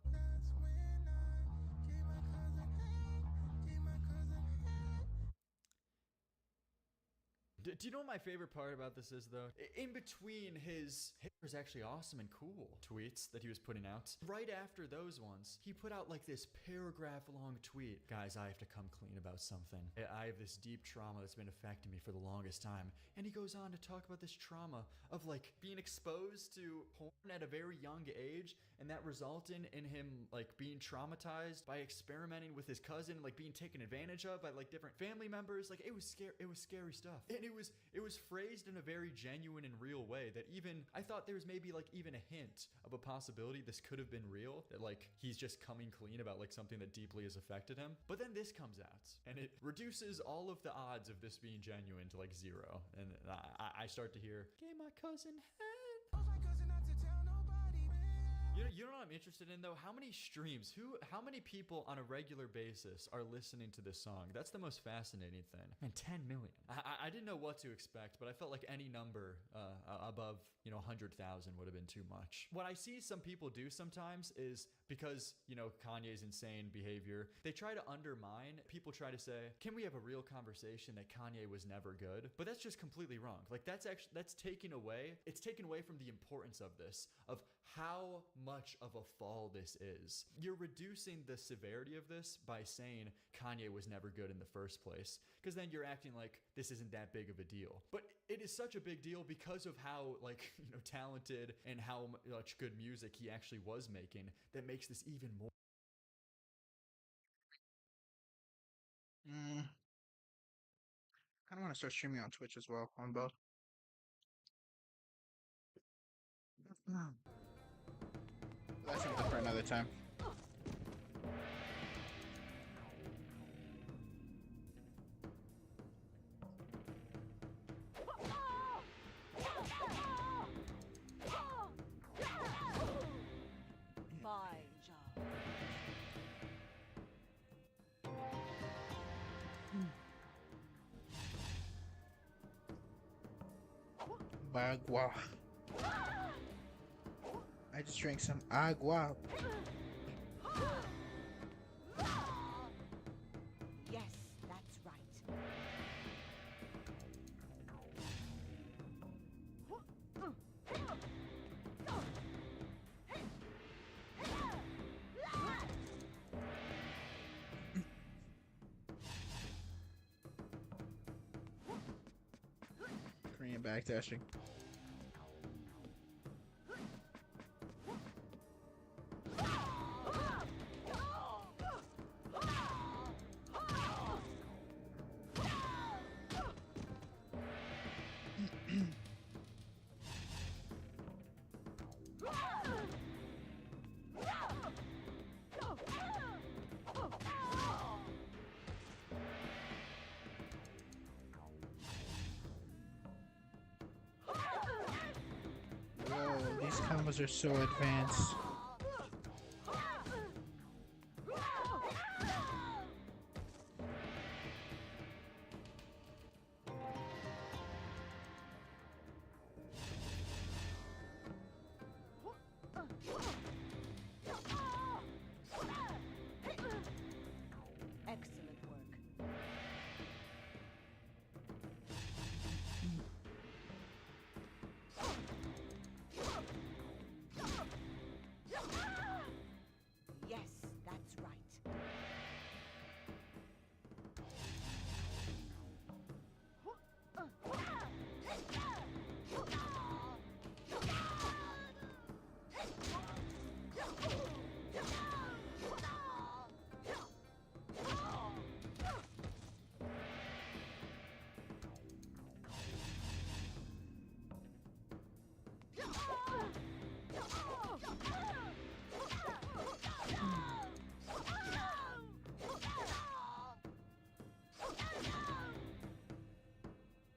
Do you know what my favorite part about this is, though? In between his Hitler's actually awesome and cool tweets that he was putting out, right after those ones, he put out like this paragraph-long tweet. Guys, I have to come clean about something. I have this deep trauma that's been affecting me for the longest time. And he goes on to talk about this trauma of like being exposed to porn at a very young age, and that resulted in him like being traumatized by experimenting with his cousin, like being taken advantage of by like different family members. Like, it was scary stuff. And it was phrased in a very genuine and real way that even I thought there was maybe like even a hint of a possibility this could have been real, that like he's just coming clean about like something that deeply has affected him. But then this comes out and it reduces all of the odds of this being genuine to like zero, and I start to hear, "Gave my cousin head." You You know what I'm interested in though? How many streams? How many people on a regular basis are listening to this song? That's the most fascinating thing. Man, 10 million. I didn't know what to expect, but I felt like any number above 100,000 would have been too much. What I see some people do sometimes is because Kanye's insane behavior, they try to undermine. People try to say, "Can we have a real conversation that Kanye was never good?" But that's just completely wrong. Like that's taken away. It's taken away from the importance of this, of how much of a fall this is. You're reducing the severity of this by saying Kanye was never good in the first place, because then you're acting like this isn't that big of a deal. But it is such a big deal because of how talented and how much good music he actually was making, that makes this even more. I don't want to start streaming on Twitch as well, on both. That's something for another time. Fine job. Bagua. I just drank some agua. Yes, that's right. Korean backdashing. These combos are so advanced. Excellent work. Yes, that's right.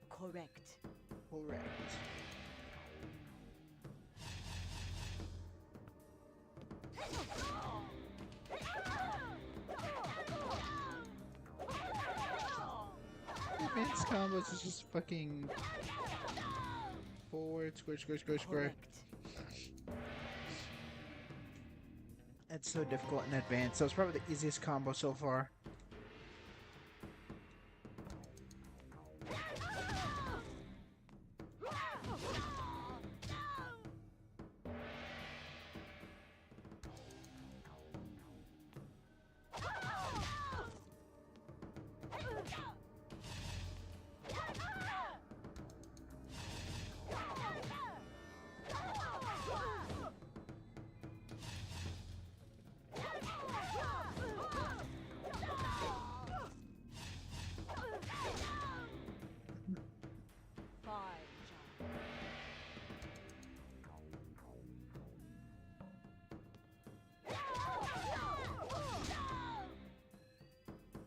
Correct. Correct. Advanced combos is just fucking forward, square, square, square, square. It's so difficult in advance. So it's probably the easiest combo so far.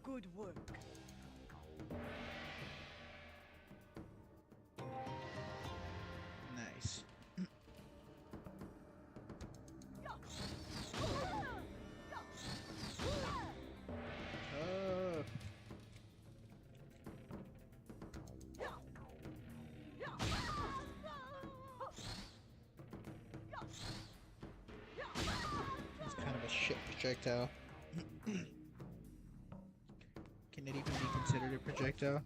Good work. Nice. projectile. Can it even be considered a projectile?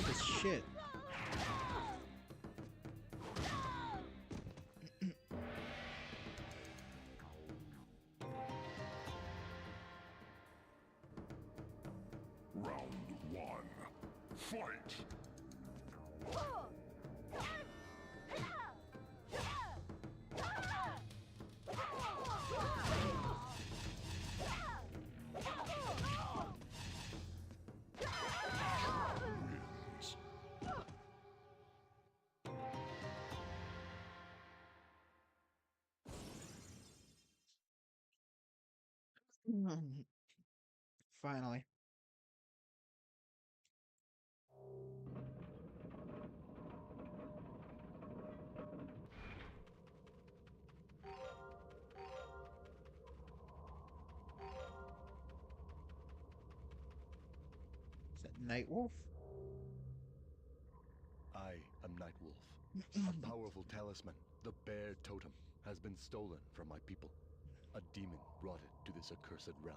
This shit. Round one. Fight! Finally. Is that Nightwolf? I am Nightwolf. A powerful talisman, the Bear Totem, has been stolen from my people. A demon brought it to this accursed realm.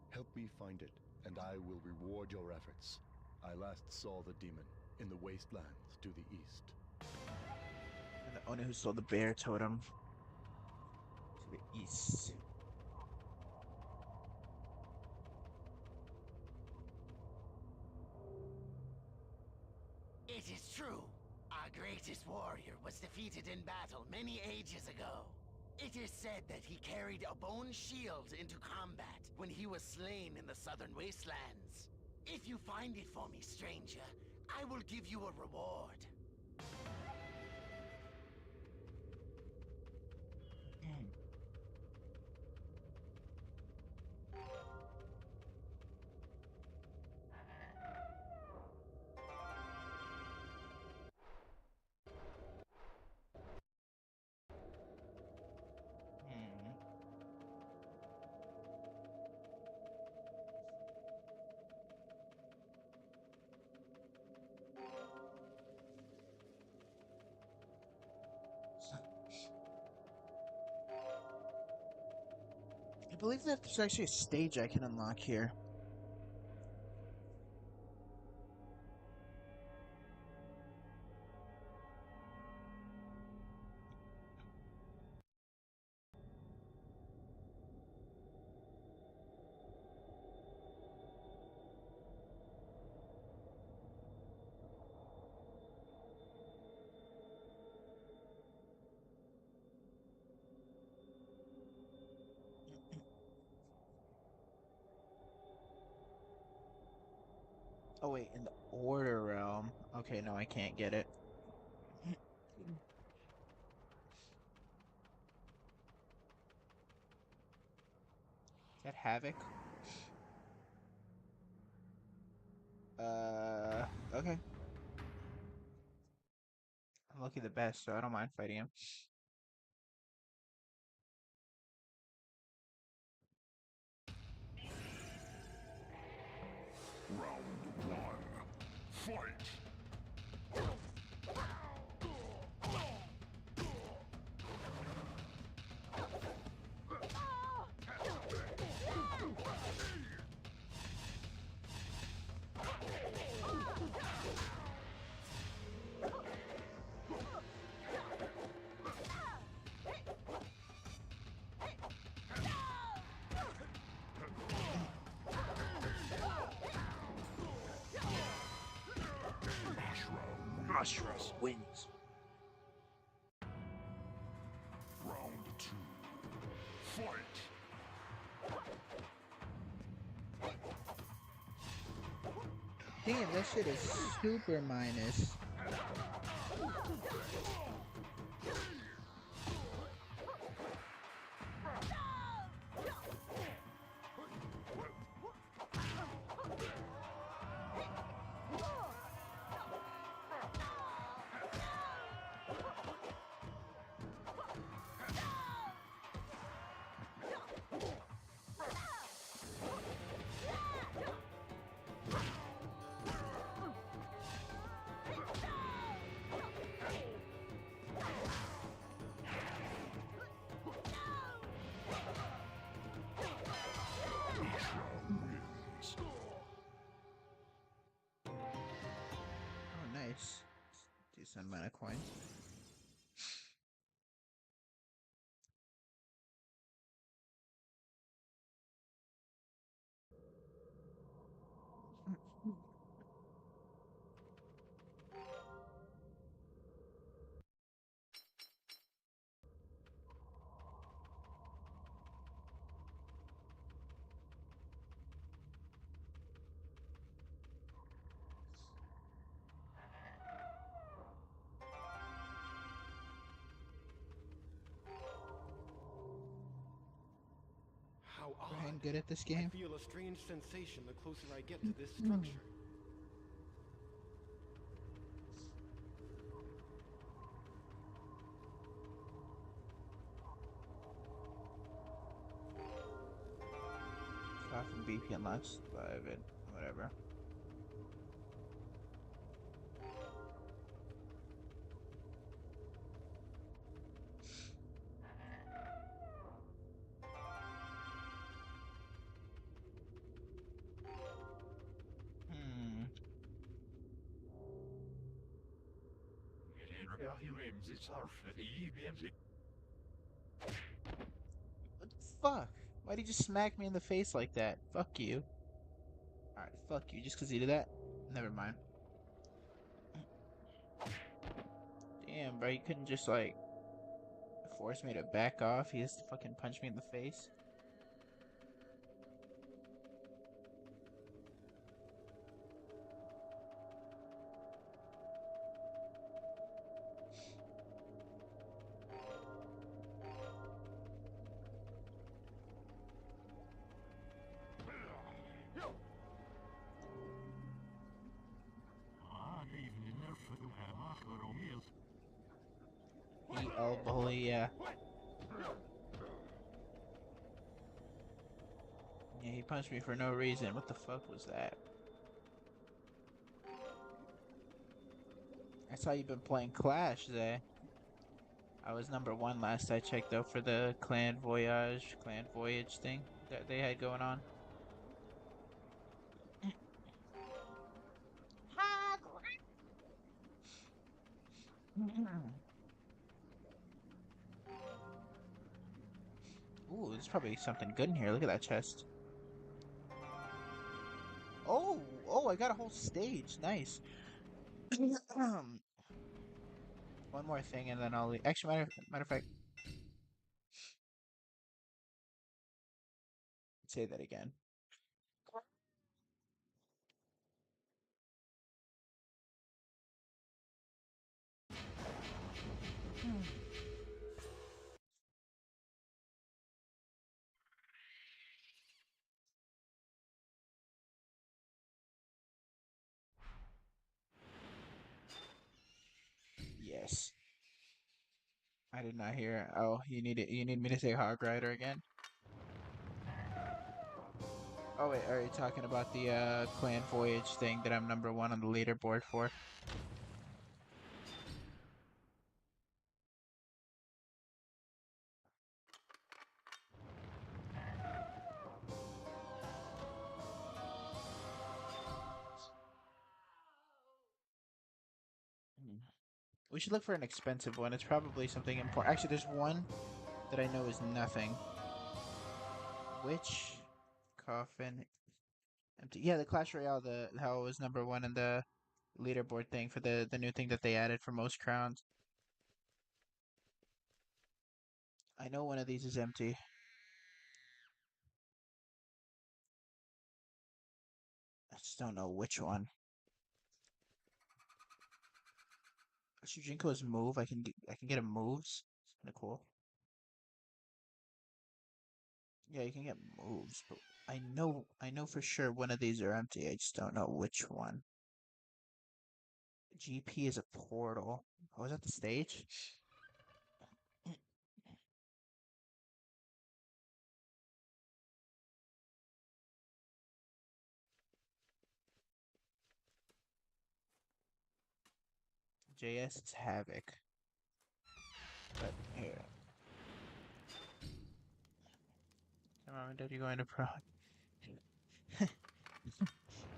Help me find it, and I will reward your efforts. I last saw the demon in the wastelands to the east. And the owner who stole the bear totem to the east. It is true. Our greatest warrior was defeated in battle many ages ago. It is said that he carried a bone shield into combat when he was slain in the southern wastelands. If you find it for me, stranger, I will give you a reward. I believe that there's actually a stage I can unlock here. Oh wait, in the Order Realm. Okay, no, I can't get it. Is that Havoc? Okay. I'm Loki the best, so I don't mind fighting him. Round one. Fight! Mushrooms wins. Round two. Fight! Damn, that shit is super minus. decent amount of coins. How Brian, odd. good at this I game? feel a strange sensation the closer I get to this structure. Coffin BP unlocks 5 and whatever. What the fuck? Why'd he just smack me in the face like that? Fuck you. Alright, fuck you. Just because he did that? Never mind. Damn, bro. You couldn't just, like, force me to back off. He has to fucking punch me in the face. He elbow, yeah. Yeah, he punched me for no reason. What the fuck was that? I saw you've been playing Clash, Zay. I was #1 last I checked, though, for the Clan Voyage thing that they had going on. Ooh, there's probably something good in here. Look at that chest. Oh, I got a whole stage. Nice. One more thing, and then I'll leave. Actually, matter of fact, say that again. Yes. I did not hear. Oh, you need it. You need me to say Hog Rider again? Oh wait, are you talking about the Clan Voyage thing that I'm #1 on the leaderboard for? We should look for an expensive one. It's probably something important. Actually, there's one that I know is nothing. Which coffin? Empty. Yeah, the Clash Royale. The how it was #1 in the leaderboard thing for the new thing that they added for most crowns. I know one of these is empty. I just don't know which one. Shujinko's move. I can get him moves. It's kind of cool. Yeah, you can get moves, but I know for sure one of these are empty. I just don't know which one. GP is a portal. Oh, is that the stage? JS, it's Havoc. But here. Come on, Dad, you going to pro?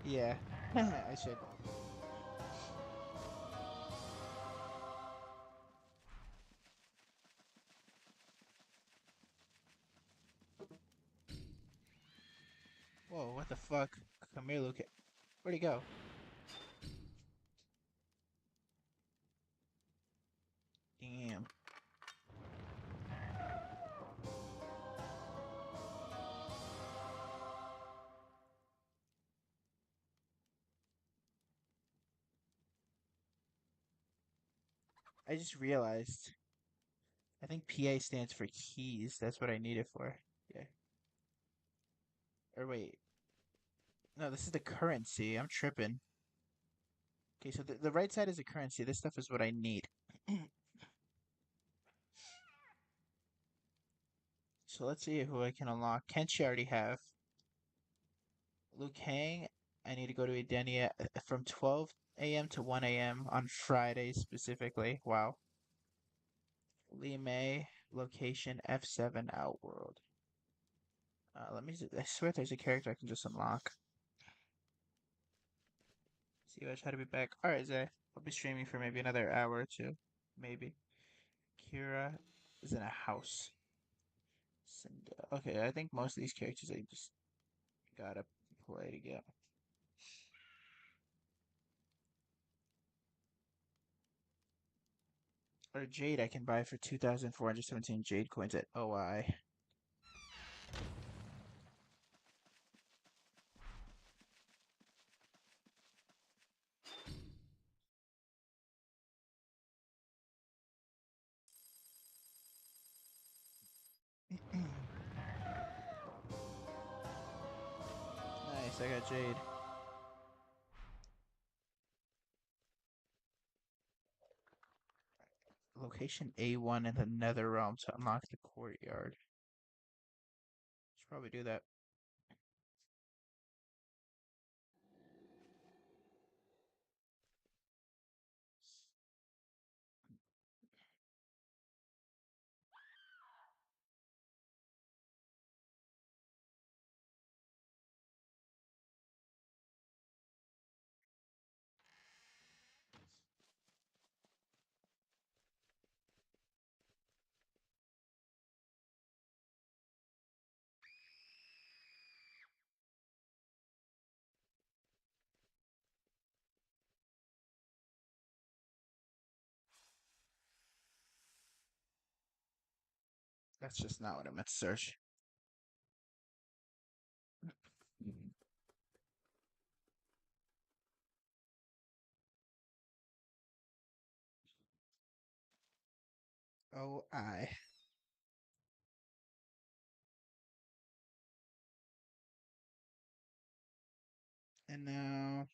Yeah, I should. Whoa, what the fuck? Come here, Luke. Where'd he go? Damn. I just realized. I think PA stands for keys. That's what I need it for. Yeah. Or wait. No, this is the currency. I'm tripping. Okay, so the right side is the currency. This stuff is what I need. So let's see who I can unlock. Kenshi I already have. Luke Hang, I need to go to Edenia from 12 a.m. to 1 a.m. on Friday specifically. Wow. Lee May, location F7 Outworld. Let me. I swear there's a character I can just unlock. See if I try to be back. Alright, Zay. I'll be streaming for maybe another hour or two. Maybe. Kira is in a house. Okay, I think most of these characters I just gotta play to get. Or Jade I can buy for 2,417 Jade coins at OI. Nice, I got Jade. Location A1 in the Nether Realm to unlock the courtyard. Should probably do that. That's just not what I meant to search. OI. And now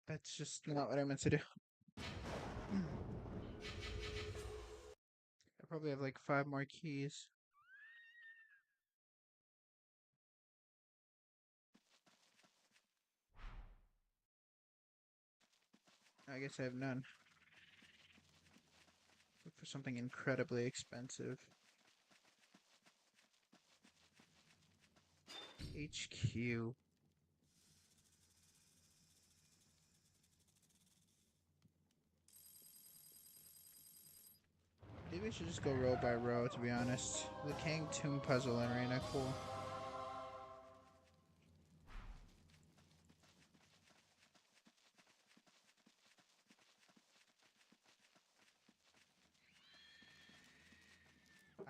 that's just not what I meant to do. I probably have like 5 more keys. I guess I have none. Look for something incredibly expensive. HQ. Maybe I should just go row by row, to be honest. The Kang Tomb Puzzle Arena, cool.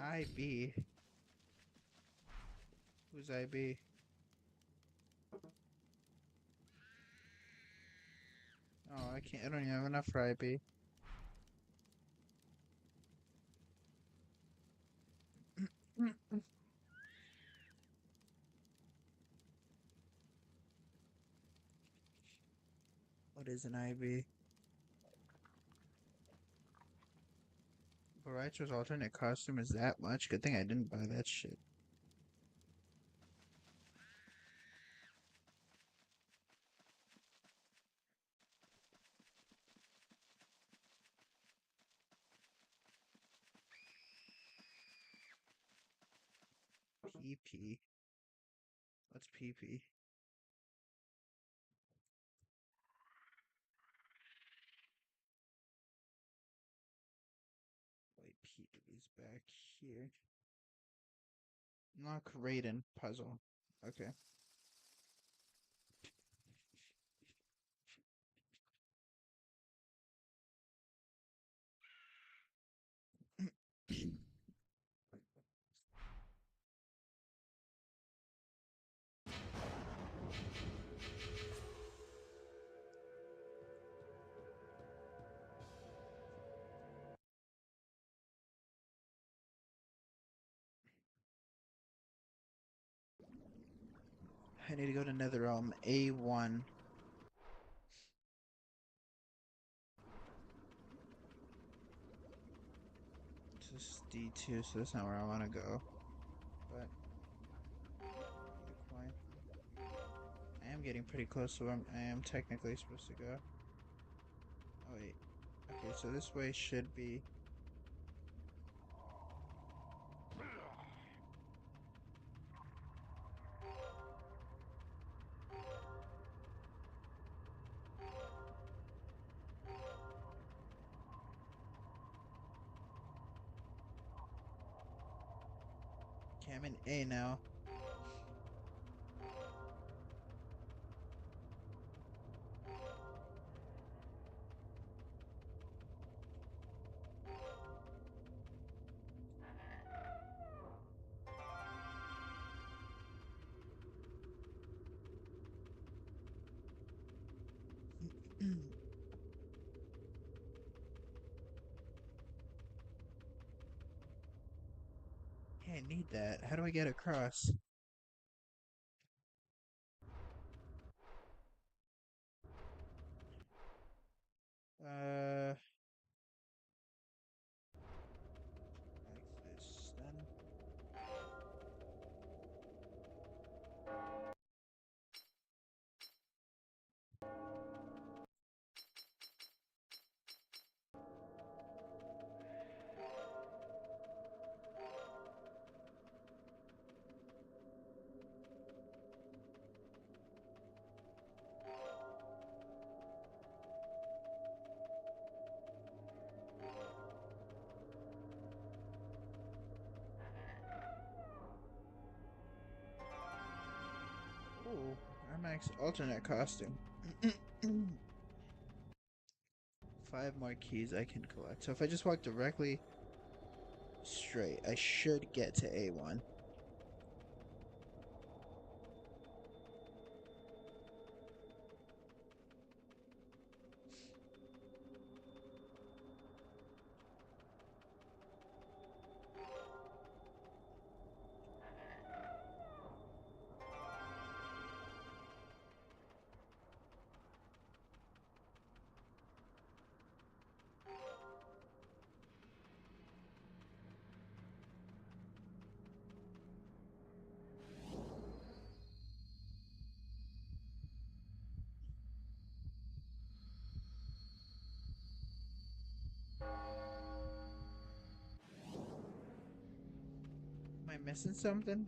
IB. Who's IB? Oh, I can't. I don't even have enough for IB. What is an IB? Boraicho's alternate costume is that much? Good thing I didn't buy that shit. PP. What's PP? back here. Knock Raiden puzzle. Okay. I need to go to Netherrealm A1. This is D2, so that's not where I want to go. But coin. I am getting pretty close to where I am technically supposed to go. Oh wait. Okay, so this way should be. Okay, I'm in A now. Yeah, I need that. How do I get across? Like this then. Ooh, Ermax alternate costume. 5 more keys I can collect. So if I just walk directly straight, I should get to A1. Am I missing something?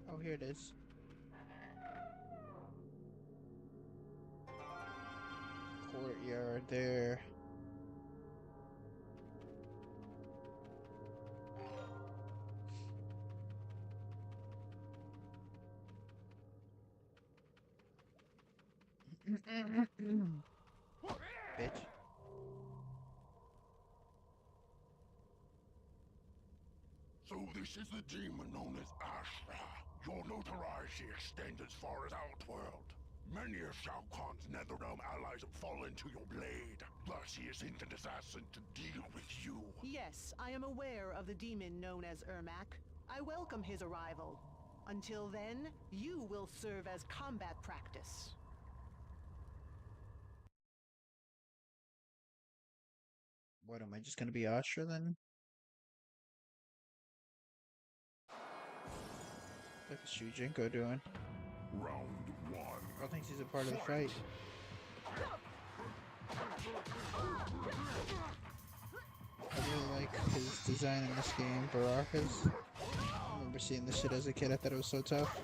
Oh, here it is. Courtyard there. Bitch. So this is the demon known as Ashra. Your notoriety extends as far as Outworld. Many of Shao Kahn's Netherrealm allies have fallen to your blade. Thus he has sent an assassin to deal with you. Yes, I am aware of the demon known as Ermac. I welcome his arrival. Until then, you will serve as combat practice. What am I just gonna be Ashra then? Look at Shujinko doing. Round 1. I think he's a part of the fight. I really like his design in this game, Baraka's. I remember seeing this shit as a kid, I thought it was so tough.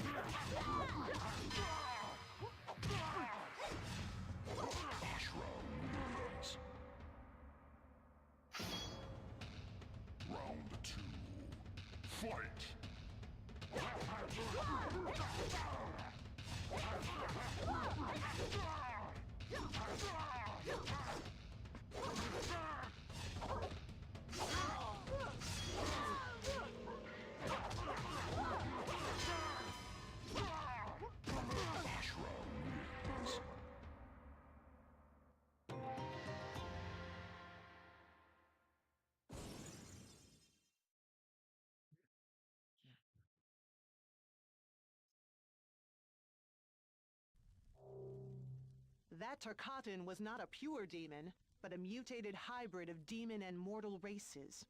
That Tarkatan was not a pure demon, but a mutated hybrid of demon and mortal races.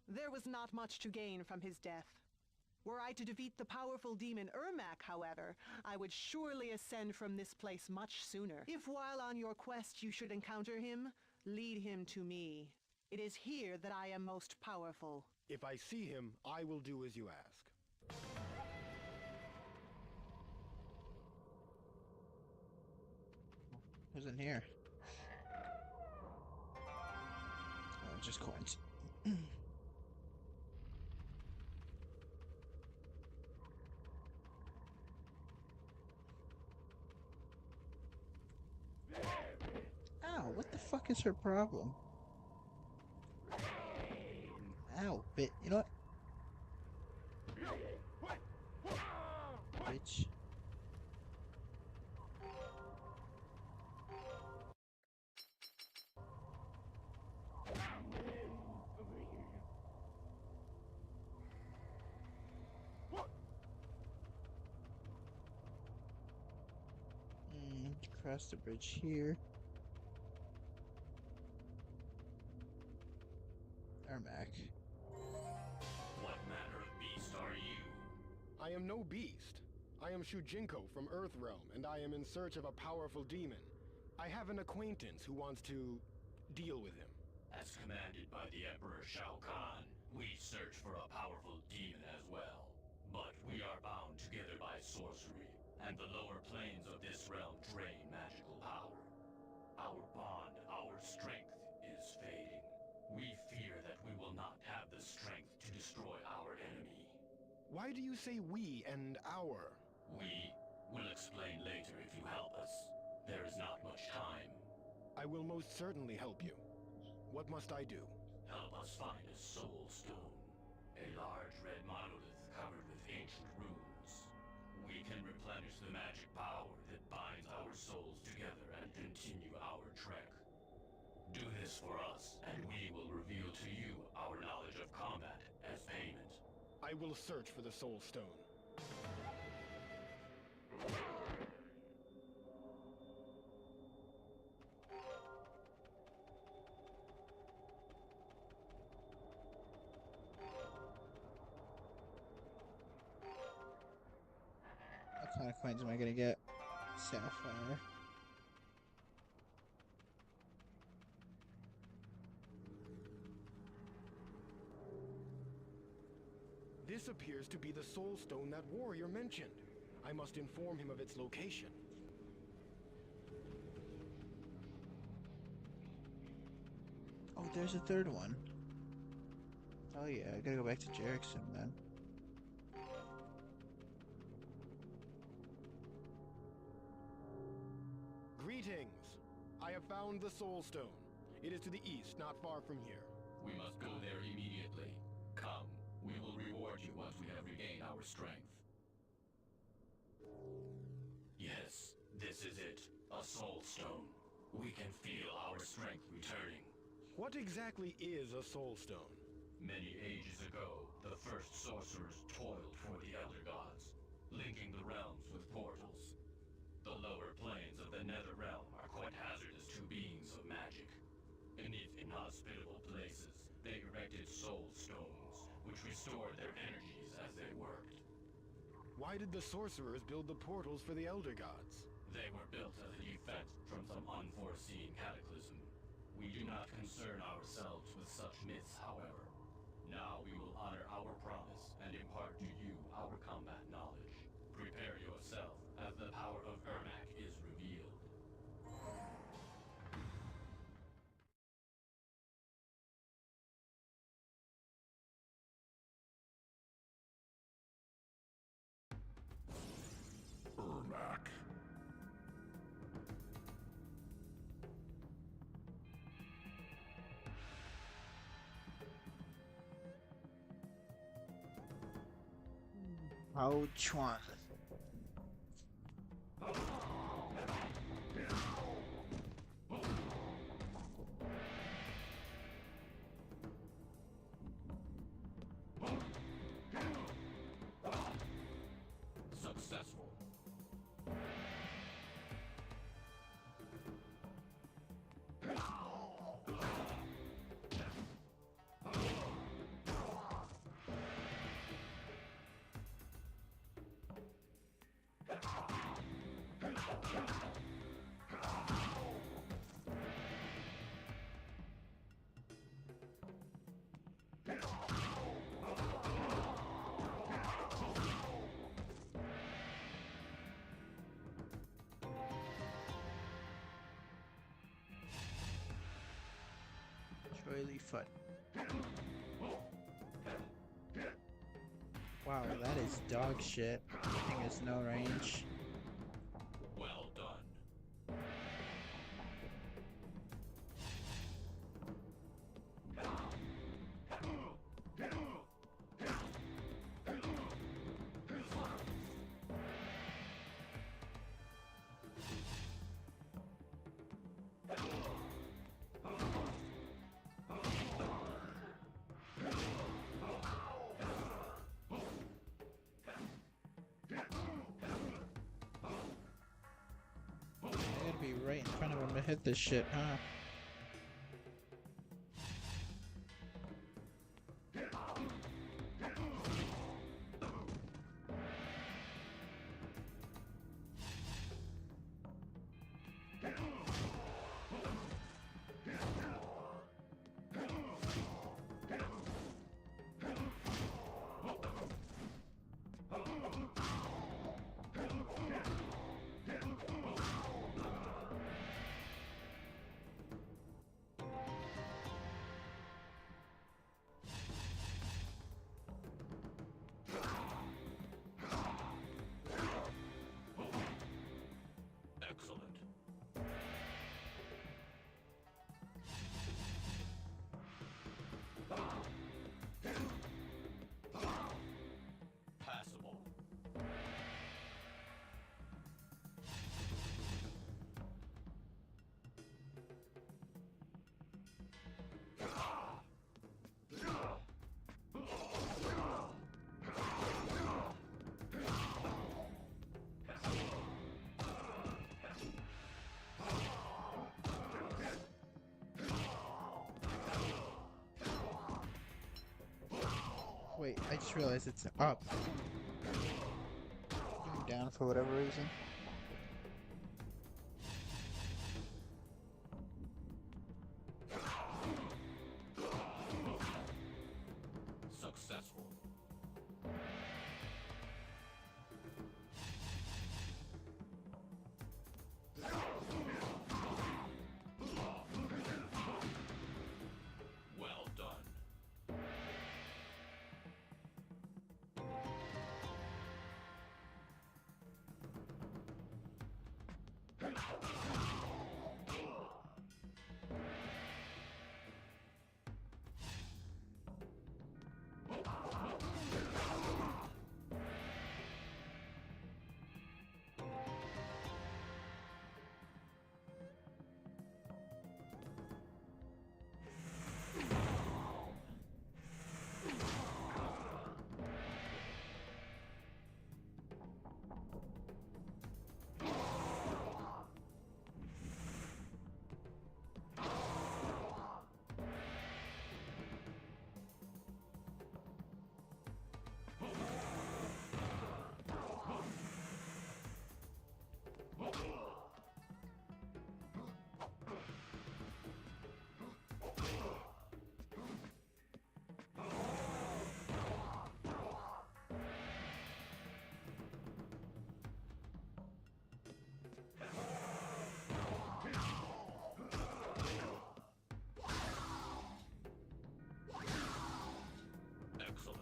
There was not much to gain from his death. Were I to defeat the powerful demon Ermac, however, I would surely ascend from this place much sooner. If while on your quest you should encounter him, lead him to me. It is here that I am most powerful. If I see him, I will do as you ask. Who's in here? Oh, just coins. Ow, what the fuck is her problem? Ow, bit. You know what? Bitch. Cross the bridge here. Ermac. What manner of beast are you? I am no beast. I am Shujinko from Earthrealm, and I am in search of a powerful demon. I have an acquaintance who wants to deal with him. As commanded by the Emperor Shao Kahn, we search for a powerful demon as well. But we are bound together by sorcery, and the lower planes of this realm drain magical power. Our bond, our strength is fading. We fear that we will not have the strength to destroy our enemy. Why do you say we and our? We will explain later if you help us. There is not much time. I will most certainly help you. What must I do? Help us find a soul stone. A large red monolith covered with ancient runes. We can replenish the magic power that binds our souls together and continue our trek. Do this for us, and we will reveal to you our knowledge of combat as payment. I will search for the soul stone. What kind of coins am I gonna get? Sapphire. This appears to be the soul stone that warrior mentioned. I must inform him of its location. Oh, there's a third one. Oh yeah, I gotta go back to Jarek soon then. Greetings! I have found the soul stone. It is to the east, not far from here. We must go there immediately. Come, we will reward you once we have regained our strength. Yes, this is it. A soul stone. We can feel our strength returning. What exactly is a soul stone? Many ages ago, the first sorcerers toiled for the Elder Gods, linking the realms with portals. The lower planes of the Nether Realm are quite hazardous to beings of magic. Beneath inhospitable places, they erected soul stones, which restored their energies as they worked. Why did the sorcerers build the portals for the Elder Gods? They were built as a defense from some unforeseen cataclysm. We do not concern ourselves with such myths, however. Now we will honor our promise and impart to you our combat knowledge. Prepare yourself, as the power of Ermac is revealed. Ermac. How Chuan. Successful. oily foot. Wow, that is dog shit. Thing has no range. Well done. I gotta be right in front of him to hit this shit, huh? Excellent. Passable. Wait, I just realized it's up. Going down for whatever reason. Successful. Well done. Excellent.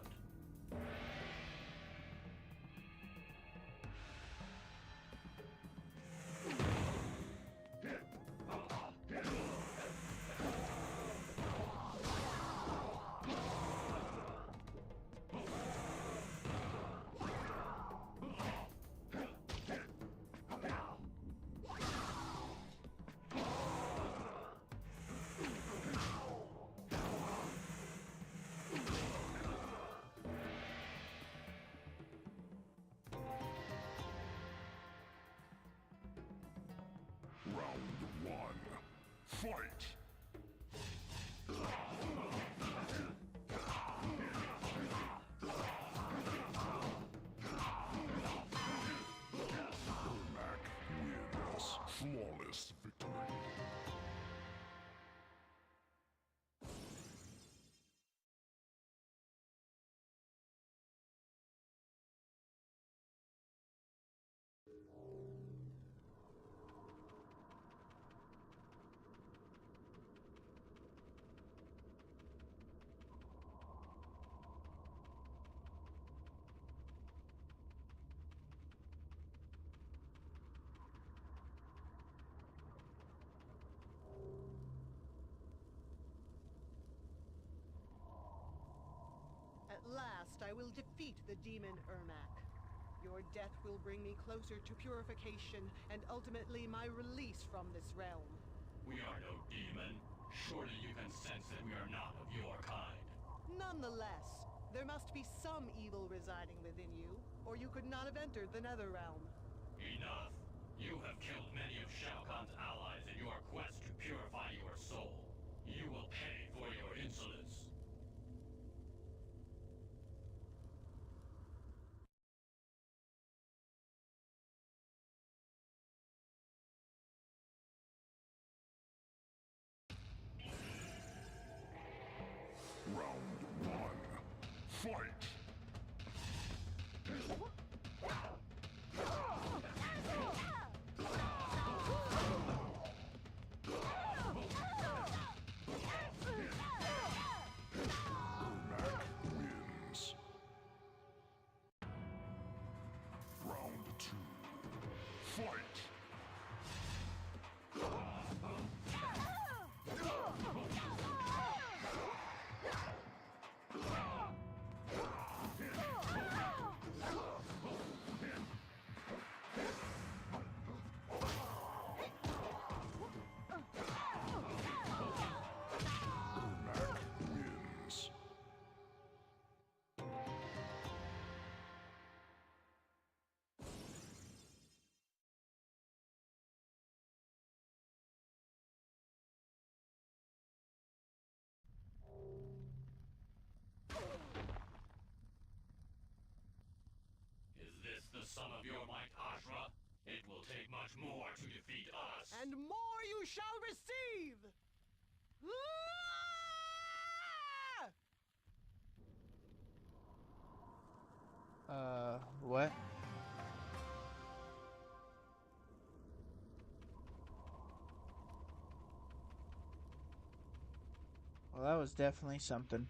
Round one. Fight! Ermac wins. Flawless victory. I will defeat the demon Ermac. Your death will bring me closer to purification and ultimately my release from this realm. We are no demon. Surely you can sense that we are not of your kind. Nonetheless, there must be some evil residing within you, or you could not have entered the Netherrealm. Enough. You have killed many of Shao Kahn's allies in your quest to purify your soul. You will pay for your insolence. Round one. Fight! Ermac wins. Round two. Fight! Ermac wins. Is this the sum of your might, Ashra? It will take much more to defeat us. And more you shall receive! What? Well, that was definitely something.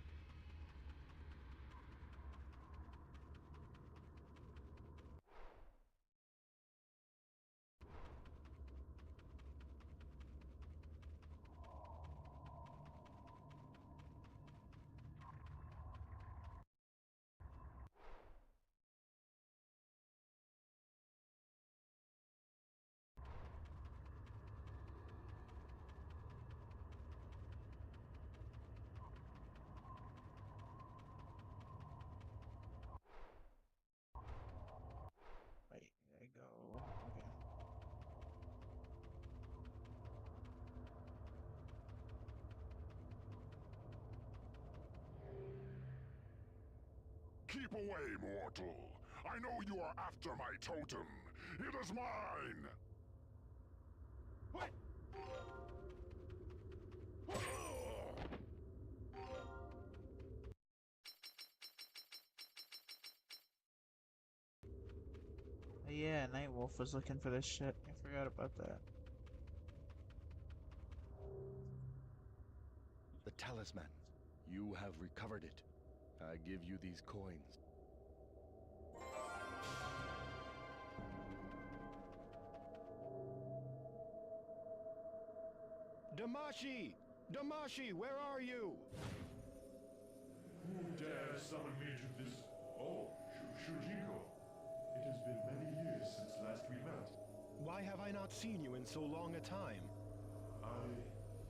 Wait, there you go. Okay. Keep away, mortal. I know you are after my totem. It is mine! Yeah, Nightwolf was looking for this shit. I forgot about that. The talisman. You have recovered it. I give you these coins. Damashi! Damashi, where are you? Who dares summon me to this? Oh, Shujinko. It has been many years since last we met. Why have I not seen you in so long a time? I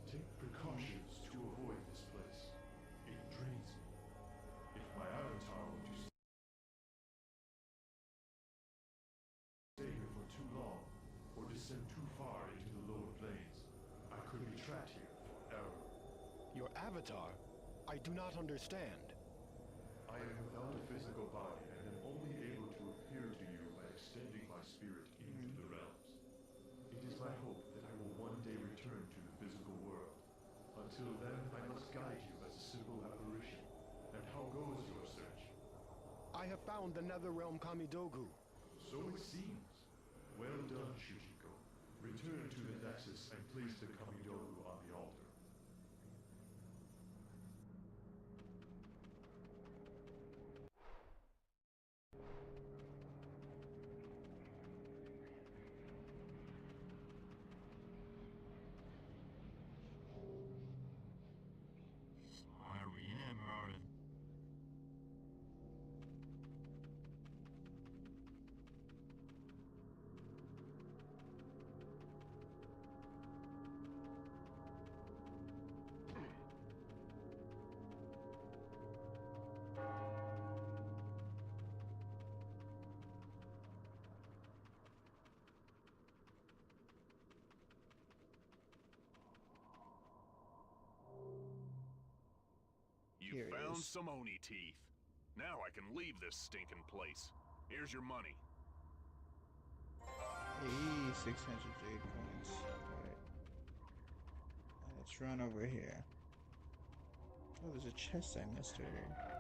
take precautions to avoid this place. It drains me. If my avatar were to stay here for too long, or descend too far into the lower planes, I could be trapped here forever. Your avatar? I do not understand. I am without a physical body and am only able to appear to you by extending my spirit into the realms. It is my hope that I will one day return to the physical world. Until then, I must guide you as a simple apparition. And how goes your search? I have found the Netherrealm Kamidogu. So it seems. Well done, Shujinko. Return to the Nexus and place the Kamidogu on the altar. Nice. some Oni teeth. Now I can leave this stinking place. Here's your money. Hey, 600 jade coins. Alright. Let's run over here. Oh, there's a chest I missed earlier.